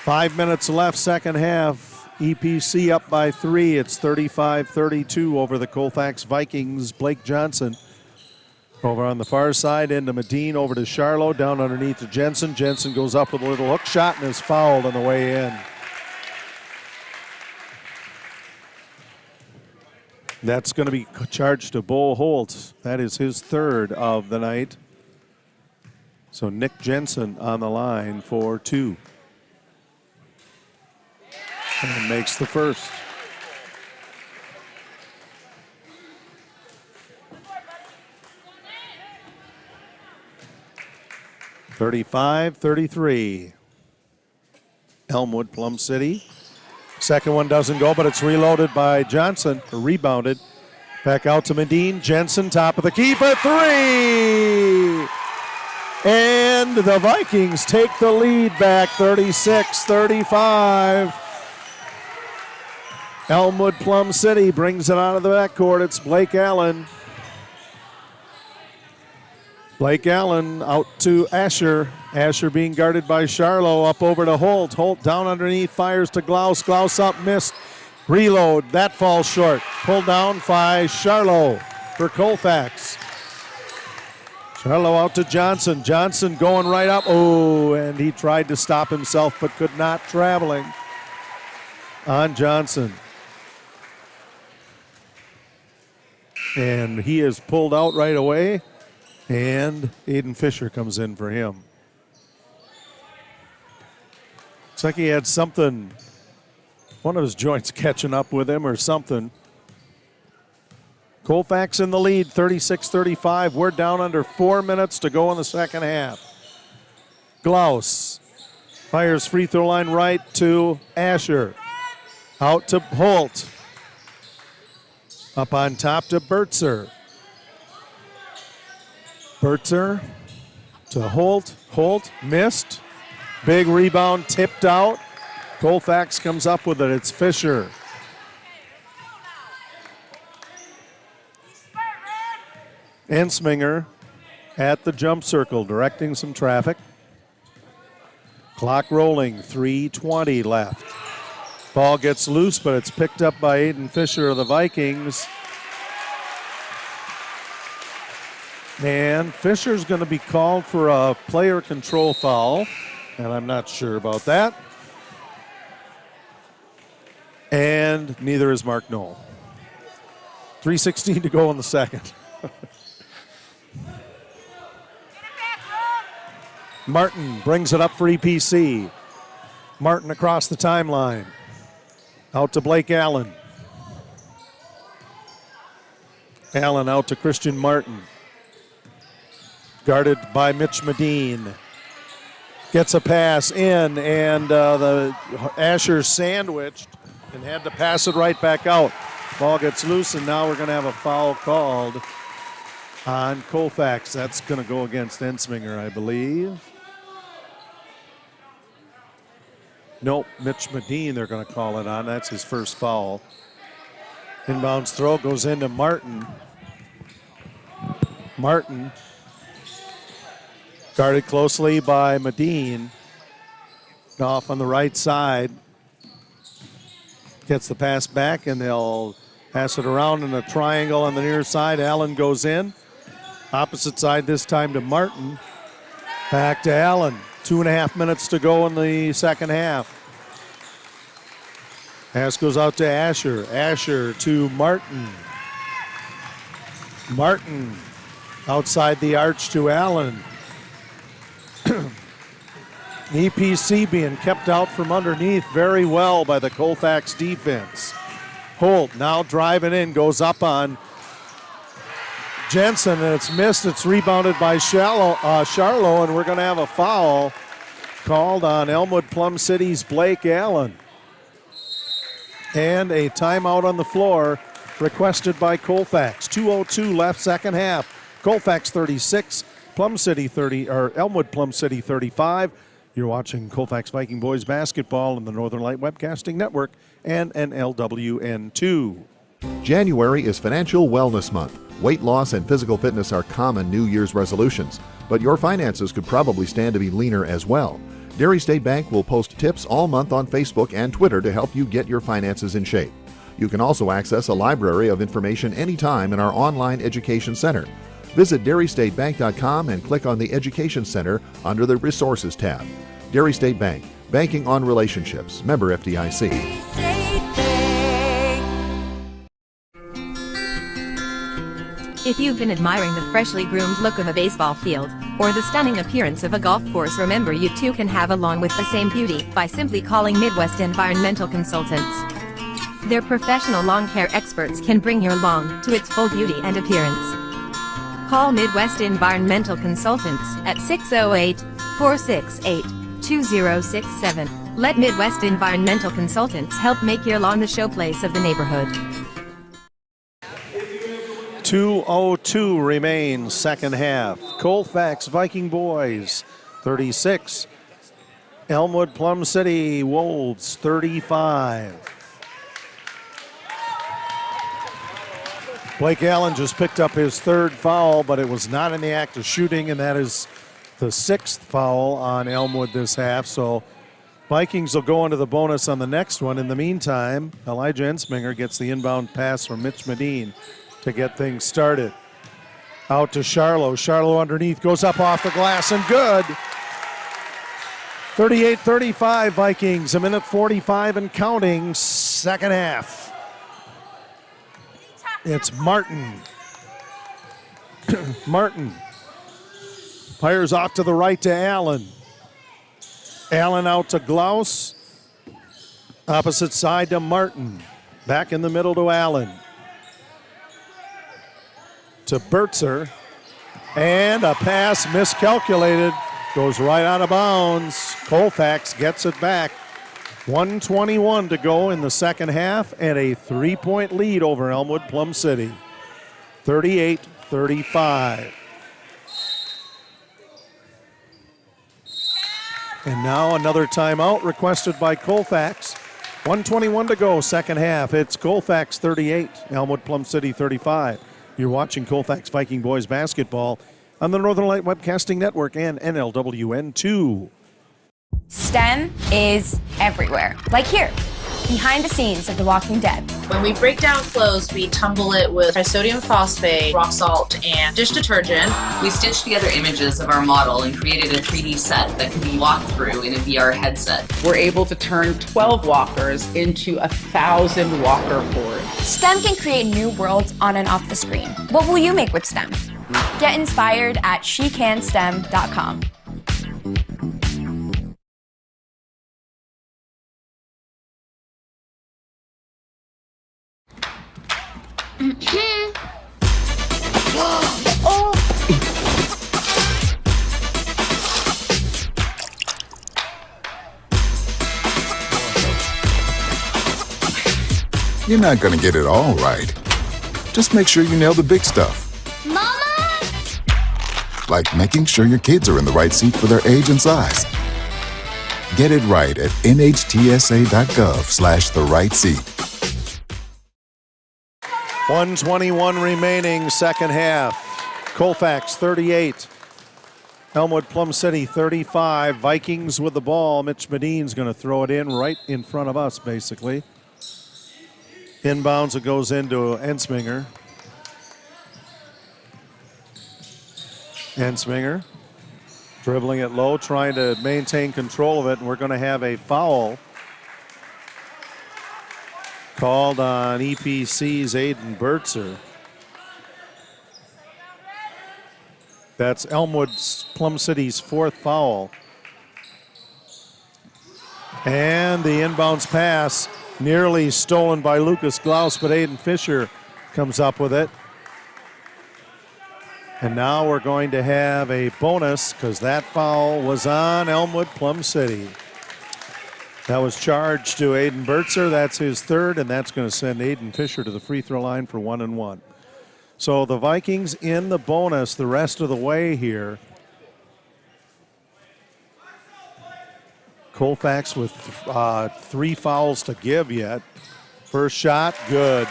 5 minutes left, second half. EPC up by 3. It's 35-32 over the Colfax Vikings. Blake Johnson over on the far side into Medine, over to Charlo, down underneath to Jensen. Jensen goes up with a little hook shot and is fouled on the way in. That's going to be charged to Bo Holt. That is his third of the night. So Nick Jensen on the line for 2. And makes the first. (35-33). Elmwood, Plum City. Second one doesn't go, but it's reloaded by Johnson, or rebounded. Back out to Medine. Jensen, top of the key for 3. And the Vikings take the lead back, 36-35. Elmwood Plum City brings it out of the backcourt. It's Blake Allen. Blake Allen out to Asher. Asher being guarded by Charlo. Up over to Holt. Holt down underneath, fires to Glaus. Glaus up, missed. Reload. That falls short. Pulled down by Charlo for Colfax. Charlo out to Johnson. Johnson going right up. Oh, and he tried to stop himself but could not, traveling on Johnson. And he is pulled out right away, and Aiden Fisher comes in for him. Looks like he had something, one of his joints catching up with him or something. Colfax in the lead, 36-35. We're down under 4 minutes to go in the second half. Glaus fires free throw line right to Asher. Out to Holt. Up on top to Bertzer. Bertzer to Holt. Holt missed. Big rebound, tipped out. Colfax comes up with it. It's Fisher. Ensminger at the jump circle, directing some traffic. Clock rolling, 3:20 left. Ball gets loose, but it's picked up by Aiden Fisher of the Vikings. And Fisher's going to be called for a player control foul, and I'm not sure about that. And neither is Mark Knoll. 3:16 to go in the second. Martin brings it up for EPC. Martin across the timeline. Out to Blake Allen. Allen out to Christian Martin. Guarded by Mitch Medine. Gets a pass in, and the Asher sandwiched and had to pass it right back out. Ball gets loose, and now we're going to have a foul called on Colfax. That's going to go against Ensminger, I believe. Nope, Mitch Medine they're going to call it on. That's his first foul. Inbounds throw goes into Martin. Martin guarded closely by Medine. Off on the right side. Gets the pass back, and they'll pass it around in a triangle on the near side. Allen goes in. Opposite side this time to Martin. Back to Allen. 2.5 minutes to go in the second half. Pass goes out to Asher. Asher to Martin. Martin outside the arch to Allen. EPC being kept out from underneath very well by the Colfax defense. Holt now driving in, goes up on Jensen, and it's missed. It's rebounded by Charlo, and we're going to have a foul called on Elmwood Plum City's Blake Allen. And a timeout on the floor requested by Colfax. 2:02 left, second half. Colfax 36, Plum City 30, or Elmwood Plum City 35. You're watching Colfax Viking boys basketball on the Northern Light Webcasting Network and NLWN2. January is Financial Wellness Month. Weight loss and physical fitness are common New Year's resolutions, but your finances could probably stand to be leaner as well. Dairy State Bank will post tips all month on Facebook and Twitter to help you get your finances in shape. You can also access a library of information anytime in our online education center. Visit DairyStateBank.com and click on the Education Center under the Resources tab. Dairy State Bank, banking on relationships. Member FDIC. If you've been admiring the freshly groomed look of a baseball field, or the stunning appearance of a golf course, remember you too can have a lawn with the same beauty by simply calling Midwest Environmental Consultants. Their professional lawn care experts can bring your lawn to its full beauty and appearance. Call Midwest Environmental Consultants at 608-468-2067. Let Midwest Environmental Consultants help make your lawn the showplace of the neighborhood. 2:02 remains, second half. Colfax Viking boys 36, Elmwood Plum City Wolves 35. Blake Allen just picked up his third foul, but it was not in the act of shooting, and that is the sixth foul on Elmwood this half. So Vikings will go into the bonus on the next one. In the meantime, Elijah Ensminger gets the inbound pass from Mitch Medine to get things started. Out to Charlo. Charlo underneath, goes up off the glass, and good. 38-35 Vikings, 1:45 and counting, second half. It's Martin. Martin fires off to the right to Allen. Allen out to Glaus. Opposite side to Martin. Back in the middle to Allen. To Bertzer. And a pass miscalculated. Goes right out of bounds. Colfax gets it back. 1:21 to go in the second half, and a 3-point lead over Elmwood Plum City. 38-35. And now another timeout requested by Colfax. 1:21 to go, second half. It's Colfax 38, Elmwood Plum City 35. You're watching Colfax Viking boys basketball on the Northern Light Webcasting Network and NLWN2. STEM is everywhere. Like here. behind the scenes of The Walking Dead. When we break down clothes, we tumble it with trisodium phosphate, rock salt, and dish detergent. We stitched together images of our model and created a 3D set that can be walked through in a VR headset. We're able to turn 12 walkers into 1,000 walker hordes. STEM can create new worlds on and off the screen. What will you make with STEM? Get inspired at shecanstem.com. You're not going to get it all right. Just make sure you nail the big stuff. Mama! Like making sure your kids are in the right seat for their age and size. Get it right at nhtsa.gov/the-right-seat. 1:21 remaining, second half. Colfax 38. Elmwood Plum City 35. Vikings with the ball. Mitch Medine's going to throw it in right in front of us, basically. Inbounds, it goes into Ensminger. Ensminger dribbling it low, trying to maintain control of it, and we're going to have a foul called on EPC's Aiden Bertzer. That's Elmwood's Plum City's fourth foul. And the inbounds pass nearly stolen by Lucas Glaus, but Aiden Fisher comes up with it. And now we're going to have a bonus because that foul was on Elmwood Plum City. That was charged to Aiden Bertzer. That's his third, and that's going to send Aiden Fisher to the free throw line for 1-1. So the Vikings in the bonus the rest of the way here. Colfax with 3 fouls to give yet. First shot, good.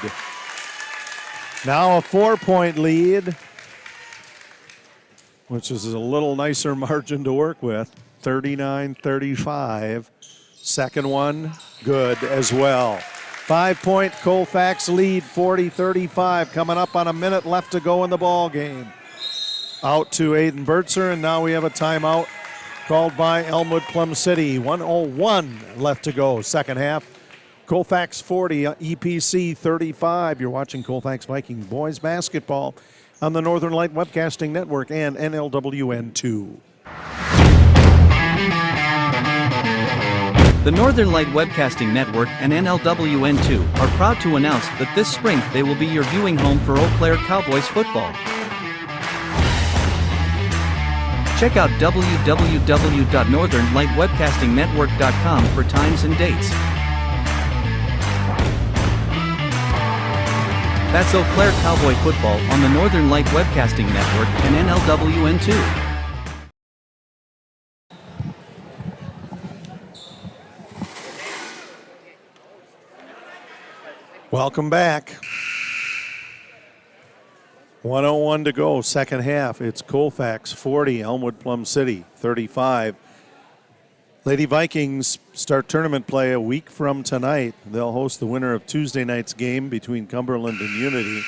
Now a 4-point lead, which is a little nicer margin to work with, 39-35. Second one, good as well. 5-point Colfax lead, 40-35, coming up on a minute left to go in the ball game. Out to Aiden Bertzer, and now we have a timeout called by Elmwood Plum City. 1:01 left to go, second half. Colfax 40, EPC 35. You're watching Colfax Viking boys basketball on the Northern Light Webcasting Network and NLWN 2. The Northern Light Webcasting Network and NLWN2 are proud to announce that this spring they will be your viewing home for Eau Claire Cowboys football. Check out www.northernlightwebcastingnetwork.com for times and dates. That's Eau Claire Cowboy football on the Northern Light Webcasting Network and NLWN2. Welcome back. 1:01 to go, second half. It's Colfax 40, Elmwood Plum City 35. Lady Vikings start tournament play a week from tonight. They'll host the winner of Tuesday night's game between Cumberland and Unity.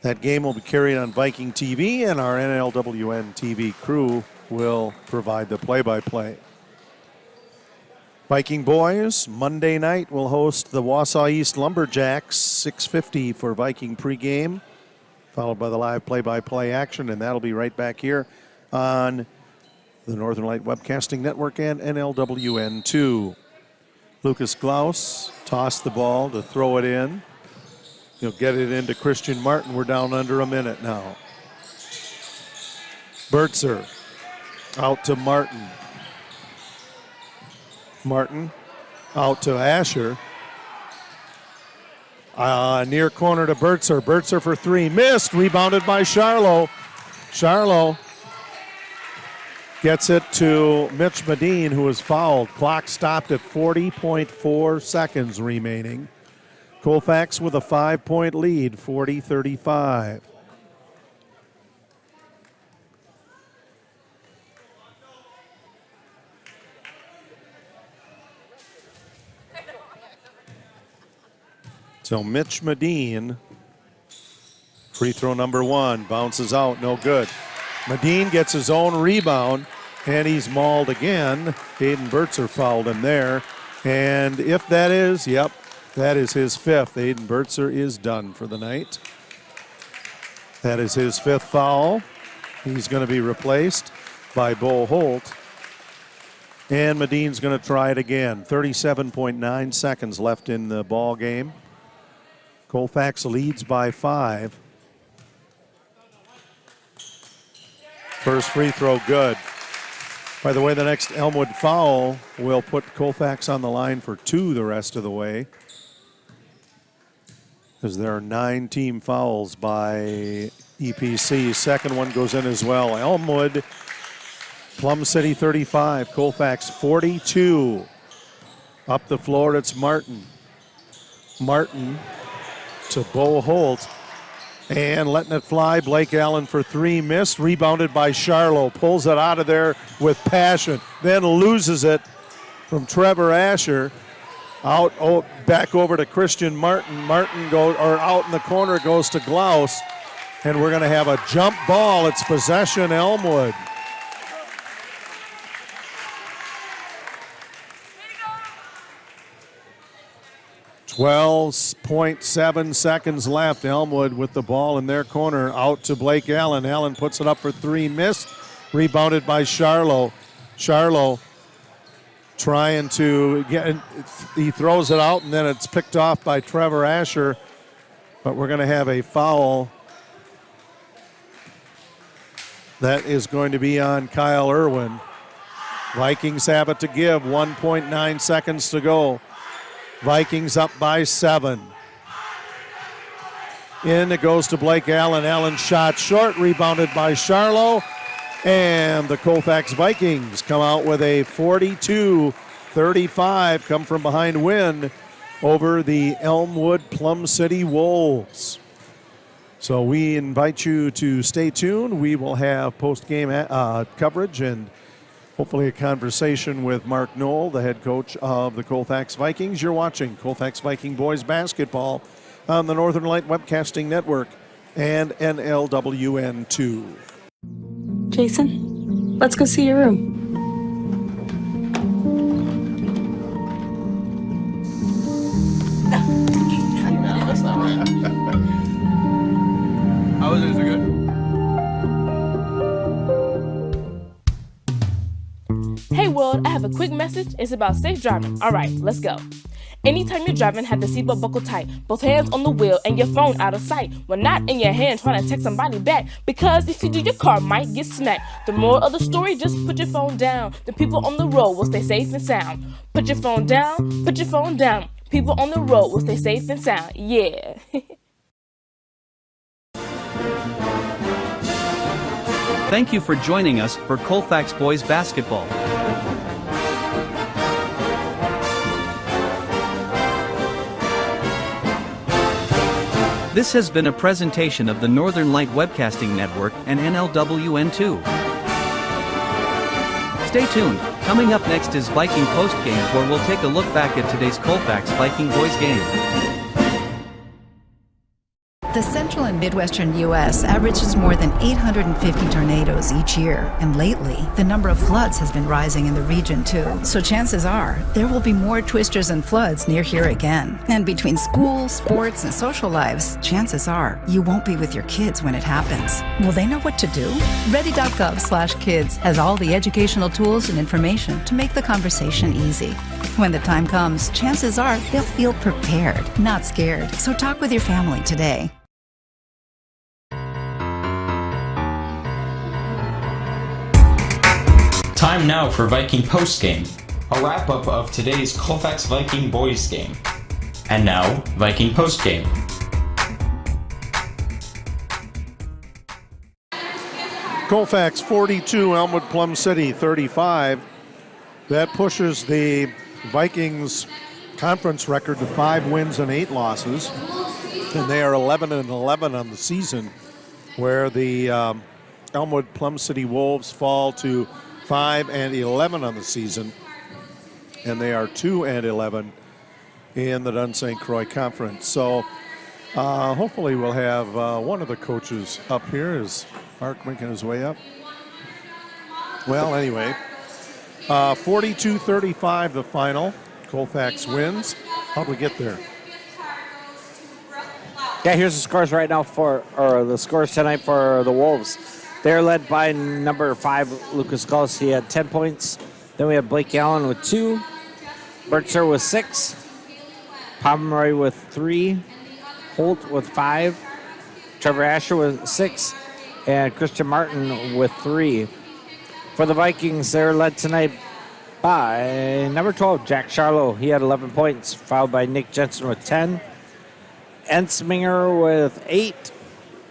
That game will be carried on Viking TV, and our NLWN TV crew will provide the play-by-play. Viking boys, Monday night, will host the Wausau East Lumberjacks, 6:50 for Viking pregame, followed by the live play-by-play action, and that'll be right back here on the Northern Light Webcasting Network and NLWN2. Lucas Glaus tossed the ball to throw it in. He'll get it into Christian Martin. We're down under a minute now. Bertzer out to Martin. Martin out to Asher. Near corner to Bertzer. Bertzer for 3. Missed. Rebounded by Charlo. Charlo gets it to Mitch Medine, who was fouled. Clock stopped at 40.4 seconds remaining. Colfax with a 5-point lead, 40-35. So Mitch Medine, free throw number 1, bounces out, no good. Medine gets his own rebound, and he's mauled again. Aiden Bertzer fouled him there. And if that is, yep, that is his 5th. Aiden Bertzer is done for the night. That is his 5th foul. He's going to be replaced by Bo Holt. And Medine's going to try it again. 37.9 seconds left in the ball game. Colfax leads by 5. First free throw good. By the way, the next Elmwood foul will put Colfax on the line for 2 the rest of the way, because there are 9 team fouls by EPC. Second one goes in as well. Elmwood, Plum City 35, Colfax 42. Up the floor, it's Martin. Martin to Bo Holt. And letting it fly, Blake Allen for 3, missed, rebounded by Charlo, pulls it out of there with passion, then loses it from Trevor Asher. Back over to Christian Martin. Martin out in the corner, goes to Glaus, and we're going to have a jump ball. It's possession Elmwood. .7 seconds left. Elmwood with the ball in their corner, out to Blake Allen. Allen puts it up for 3, missed. Rebounded by Charlo. Charlo trying to get, he throws it out, and then it's picked off by Trevor Asher. But we're going to have a foul. That is going to be on Kyle Irwin. Vikings have it to give. 1.9 seconds to go. Vikings up by 7. In it goes to Blake Allen. Allen shot short, rebounded by Charlo. And the Colfax Vikings come out with a 42-35 come from behind win over the Elmwood Plum City Wolves. So we invite you to stay tuned. We will have post-game coverage and hopefully a conversation with Mark Knoll, the head coach of the Colfax Vikings. You're watching Colfax Viking boys basketball on the Northern Light Webcasting Network and NLWN2. Jason, let's go see your room. No, that's not right. How was it? Is it good? Hey world, I have a quick message. It's about safe driving. All right, let's go. Anytime you're driving, have the seatbelt buckled tight. Both hands on the wheel and your phone out of sight. When not in your hand, trying to text somebody back. Because if you do, your car might get smacked. The moral of the story, just put your phone down. The people on the road will stay safe and sound. Put your phone down, put your phone down. People on the road will stay safe and sound. Yeah. Thank you for joining us for Colfax Boys Basketball. This has been a presentation of the Northern Light Webcasting Network and NLWN2. Stay tuned. Coming up next is Viking Post Game, where we'll take a look back at today's Colfax Viking boys game. The central and midwestern U.S. averages more than 850 tornadoes each year, and lately, the number of floods has been rising in the region too. So chances are, there will be more twisters and floods near here again. And between school, sports, and social lives, chances are, you won't be with your kids when it happens. Will they know what to do? Ready.gov/kids has all the educational tools and information to make the conversation easy. When the time comes, chances are they'll feel prepared, not scared. So talk with your family today. Time now for Viking Postgame, a wrap-up of today's Colfax Viking boys game. And now, Viking Postgame. Colfax 42, Elmwood Plum City 35. That pushes the Vikings conference record to 5 wins and 8 losses. And they are 11-11 on the season, where the Elmwood Plum City Wolves fall to 5-11 on the season, and they are 2-11 in the Dun St. Croix Conference. So hopefully we'll have one of the coaches up here. Is Mark making his way up? Well, anyway, 42-35 the final. Colfax wins. How'd we get there? Yeah, here's the scores right now the scores tonight for the Wolves. They're led by number 5, Lucas Gullis. He had 10 points. Then we have Blake Allen with 2. Bertzer with 6. Pomeroy with 3. Holt with 5. Trevor Asher with 6. And Christian Martin with 3. For the Vikings, they're led tonight by number 12, Jack Charlo. He had 11 points, followed by Nick Jensen with 10. Ensminger with 8.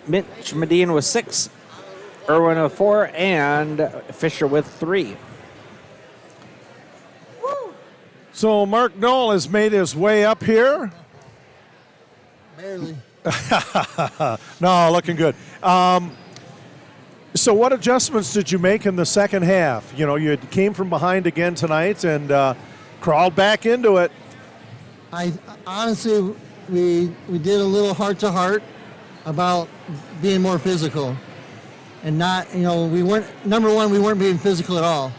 Mitch Medine with 6. Irwin with 4. And Fisher with 3. So Mark Knoll has made his way up here. Barely. No, looking good. So what adjustments did you make in the second half? You know, you came from behind again tonight and crawled back into it. I honestly, we did a little heart-to-heart about being more physical. And not, we weren't being physical at all.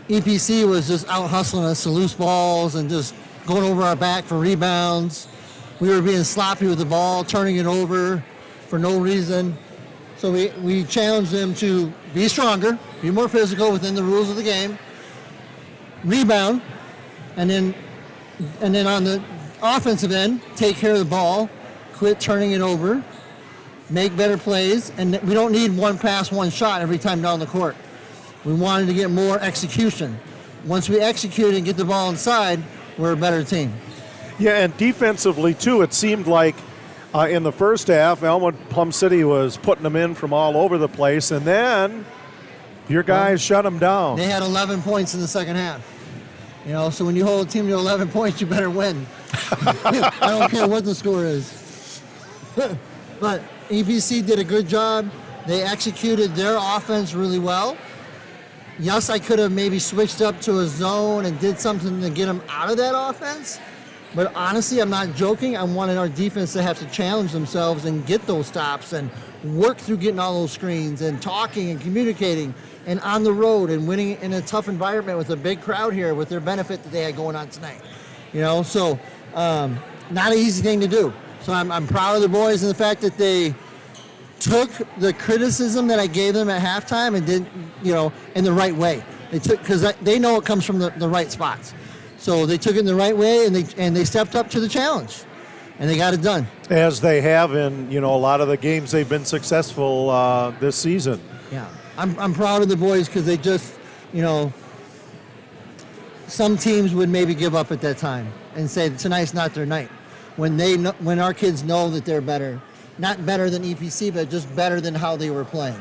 EPC was just out hustling us to loose balls and just going over our back for rebounds. We were being sloppy with the ball, turning it over for no reason. So we challenged them to be stronger, be more physical within the rules of the game, rebound, and then on the offensive end, take care of the ball, quit turning it over, make better plays, and we don't need one pass, one shot every time down the court. We wanted to get more execution. Once we execute and get the ball inside, we're a better team. Yeah, and defensively, too, it seemed like in the first half, Elmwood Plum City was putting them in from all over the place, and then your guys shut them down. They had 11 points in the second half. So when you hold a team to 11 points, you better win. I don't care what the score is. But EPC did a good job. They executed their offense really well. Yes, I could have maybe switched up to a zone and did something to get them out of that offense. But honestly, I'm not joking. I wanted our defense to have to challenge themselves and get those stops and work through getting all those screens and talking and communicating and on the road and winning in a tough environment with a big crowd here with their benefit that they had going on tonight. So not an easy thing to do. So I'm proud of the boys and the fact that they took the criticism that I gave them at halftime and did, in the right way. They took, because they know it comes from the right spots. So they took it in the right way, and they stepped up to the challenge, and they got it done. As they have in, a lot of the games they've been successful this season. Yeah, I'm proud of the boys because they just, some teams would maybe give up at that time and say tonight's not their night. When our kids know that they're better, not better than EPC, but just better than how they were playing.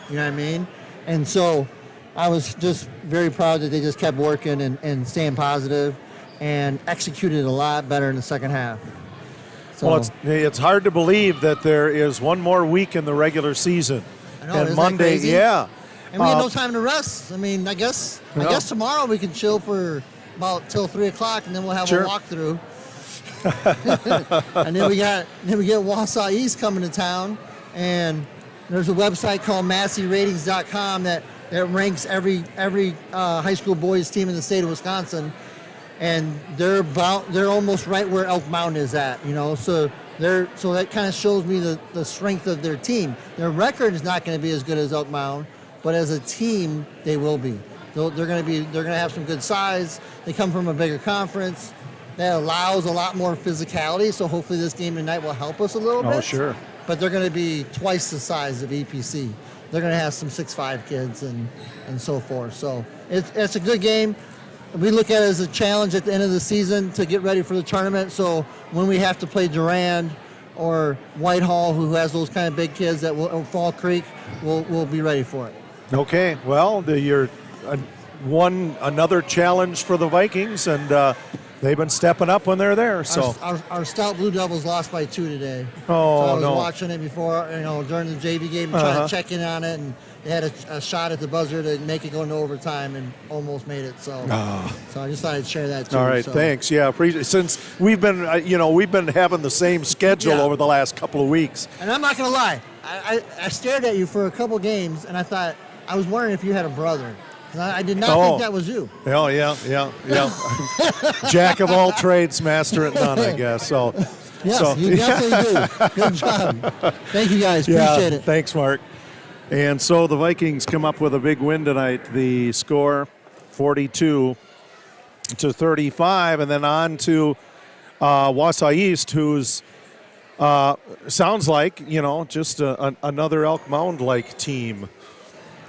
You know what I mean? And so I was just very proud that they just kept working and staying positive and executed a lot better in the second half. So, well, it's hard to believe that there is one more week in the regular season. I know, and Monday, yeah. And we had no time to rest. I mean, I guess tomorrow we can chill for about till 3 o'clock, and then we'll have a walkthrough. And then we get Wausau East coming to town, and there's a website called MasseyRatings.com that ranks every high school boys team in the state of Wisconsin, and they're almost right where Elk Mountain is at, So that kind of shows me the strength of their team. Their record is not going to be as good as Elk Mountain, but as a team they will be. They're going to have some good size. They come from a bigger conference that allows a lot more physicality. So hopefully this game tonight will help us a little bit. Oh, sure. But they're going to be twice the size of EPC. They're going to have some 6'5" kids and so forth. So it's a good game. We look at it as a challenge at the end of the season to get ready for the tournament. So when we have to play Durand or Whitehall, who has those kind of big kids, or Fall Creek, we'll be ready for it. Okay. Well, you're another challenge for the Vikings, and they've been stepping up when they're there. So our stout Blue Devils lost by 2 today. Oh, so I was watching it before, during the JV game, trying to check in on it, and they had a shot at the buzzer to make it go into overtime and almost made it. So, so I just thought I'd share that too. All right, thanks. Yeah, appreciate. Since we've been, we've been having the same schedule over the last couple of weeks. And I'm not gonna lie, I stared at you for a couple games, and I was wondering if you had a brother. I did not think that was you. Oh, yeah. Jack of all trades, master at none, I guess. So, yes, you definitely do. Good job. Thank you, guys. Appreciate it. Thanks, Mark. And so the Vikings come up with a big win tonight. The score, 42-35, and then on to Wausau East, who's sounds like, just another Elk Mound-like team.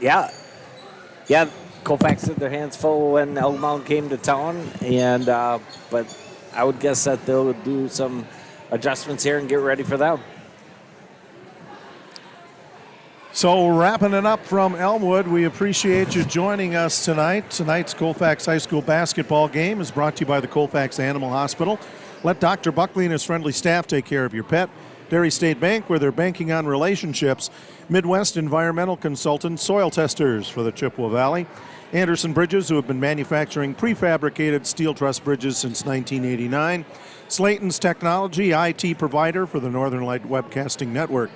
Yeah. Colfax had their hands full when Elmwood came to town, and but I would guess that they'll do some adjustments here and get ready for them. So wrapping it up from Elmwood, we appreciate you joining us tonight. Tonight's Colfax High School basketball game is brought to you by the Colfax Animal Hospital. Let Dr. Buckley and his friendly staff take care of your pet. Dairy State Bank, where they're banking on relationships. Midwest Environmental Consultants, soil testers for the Chippewa Valley. Anderson Bridges, who have been manufacturing prefabricated steel truss bridges since 1989. Slayton's Technology, IT provider for the Northern Light Webcasting Network.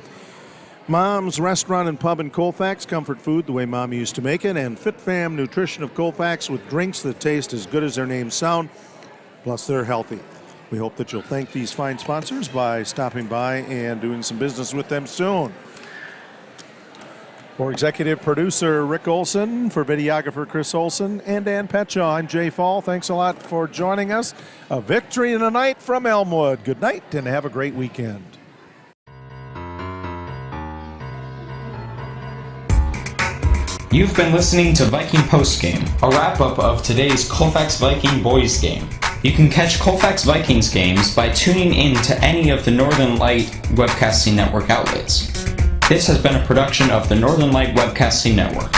Mom's Restaurant and Pub in Colfax, comfort food the way Mom used to make it. And Fit Fam Nutrition of Colfax with drinks that taste as good as their names sound, plus they're healthy. We hope that you'll thank these fine sponsors by stopping by and doing some business with them soon. For executive producer Rick Olson, for videographer Chris Olson, and Ann Petchaw, I'm Jay Fall. Thanks a lot for joining us. A victory tonight from Elmwood. Good night and have a great weekend. You've been listening to Viking Postgame, a wrap-up of today's Colfax Viking boys game. You can catch Colfax Vikings games by tuning in to any of the Northern Light Webcasting Network outlets. This has been a production of the Northern Light Webcasting Network.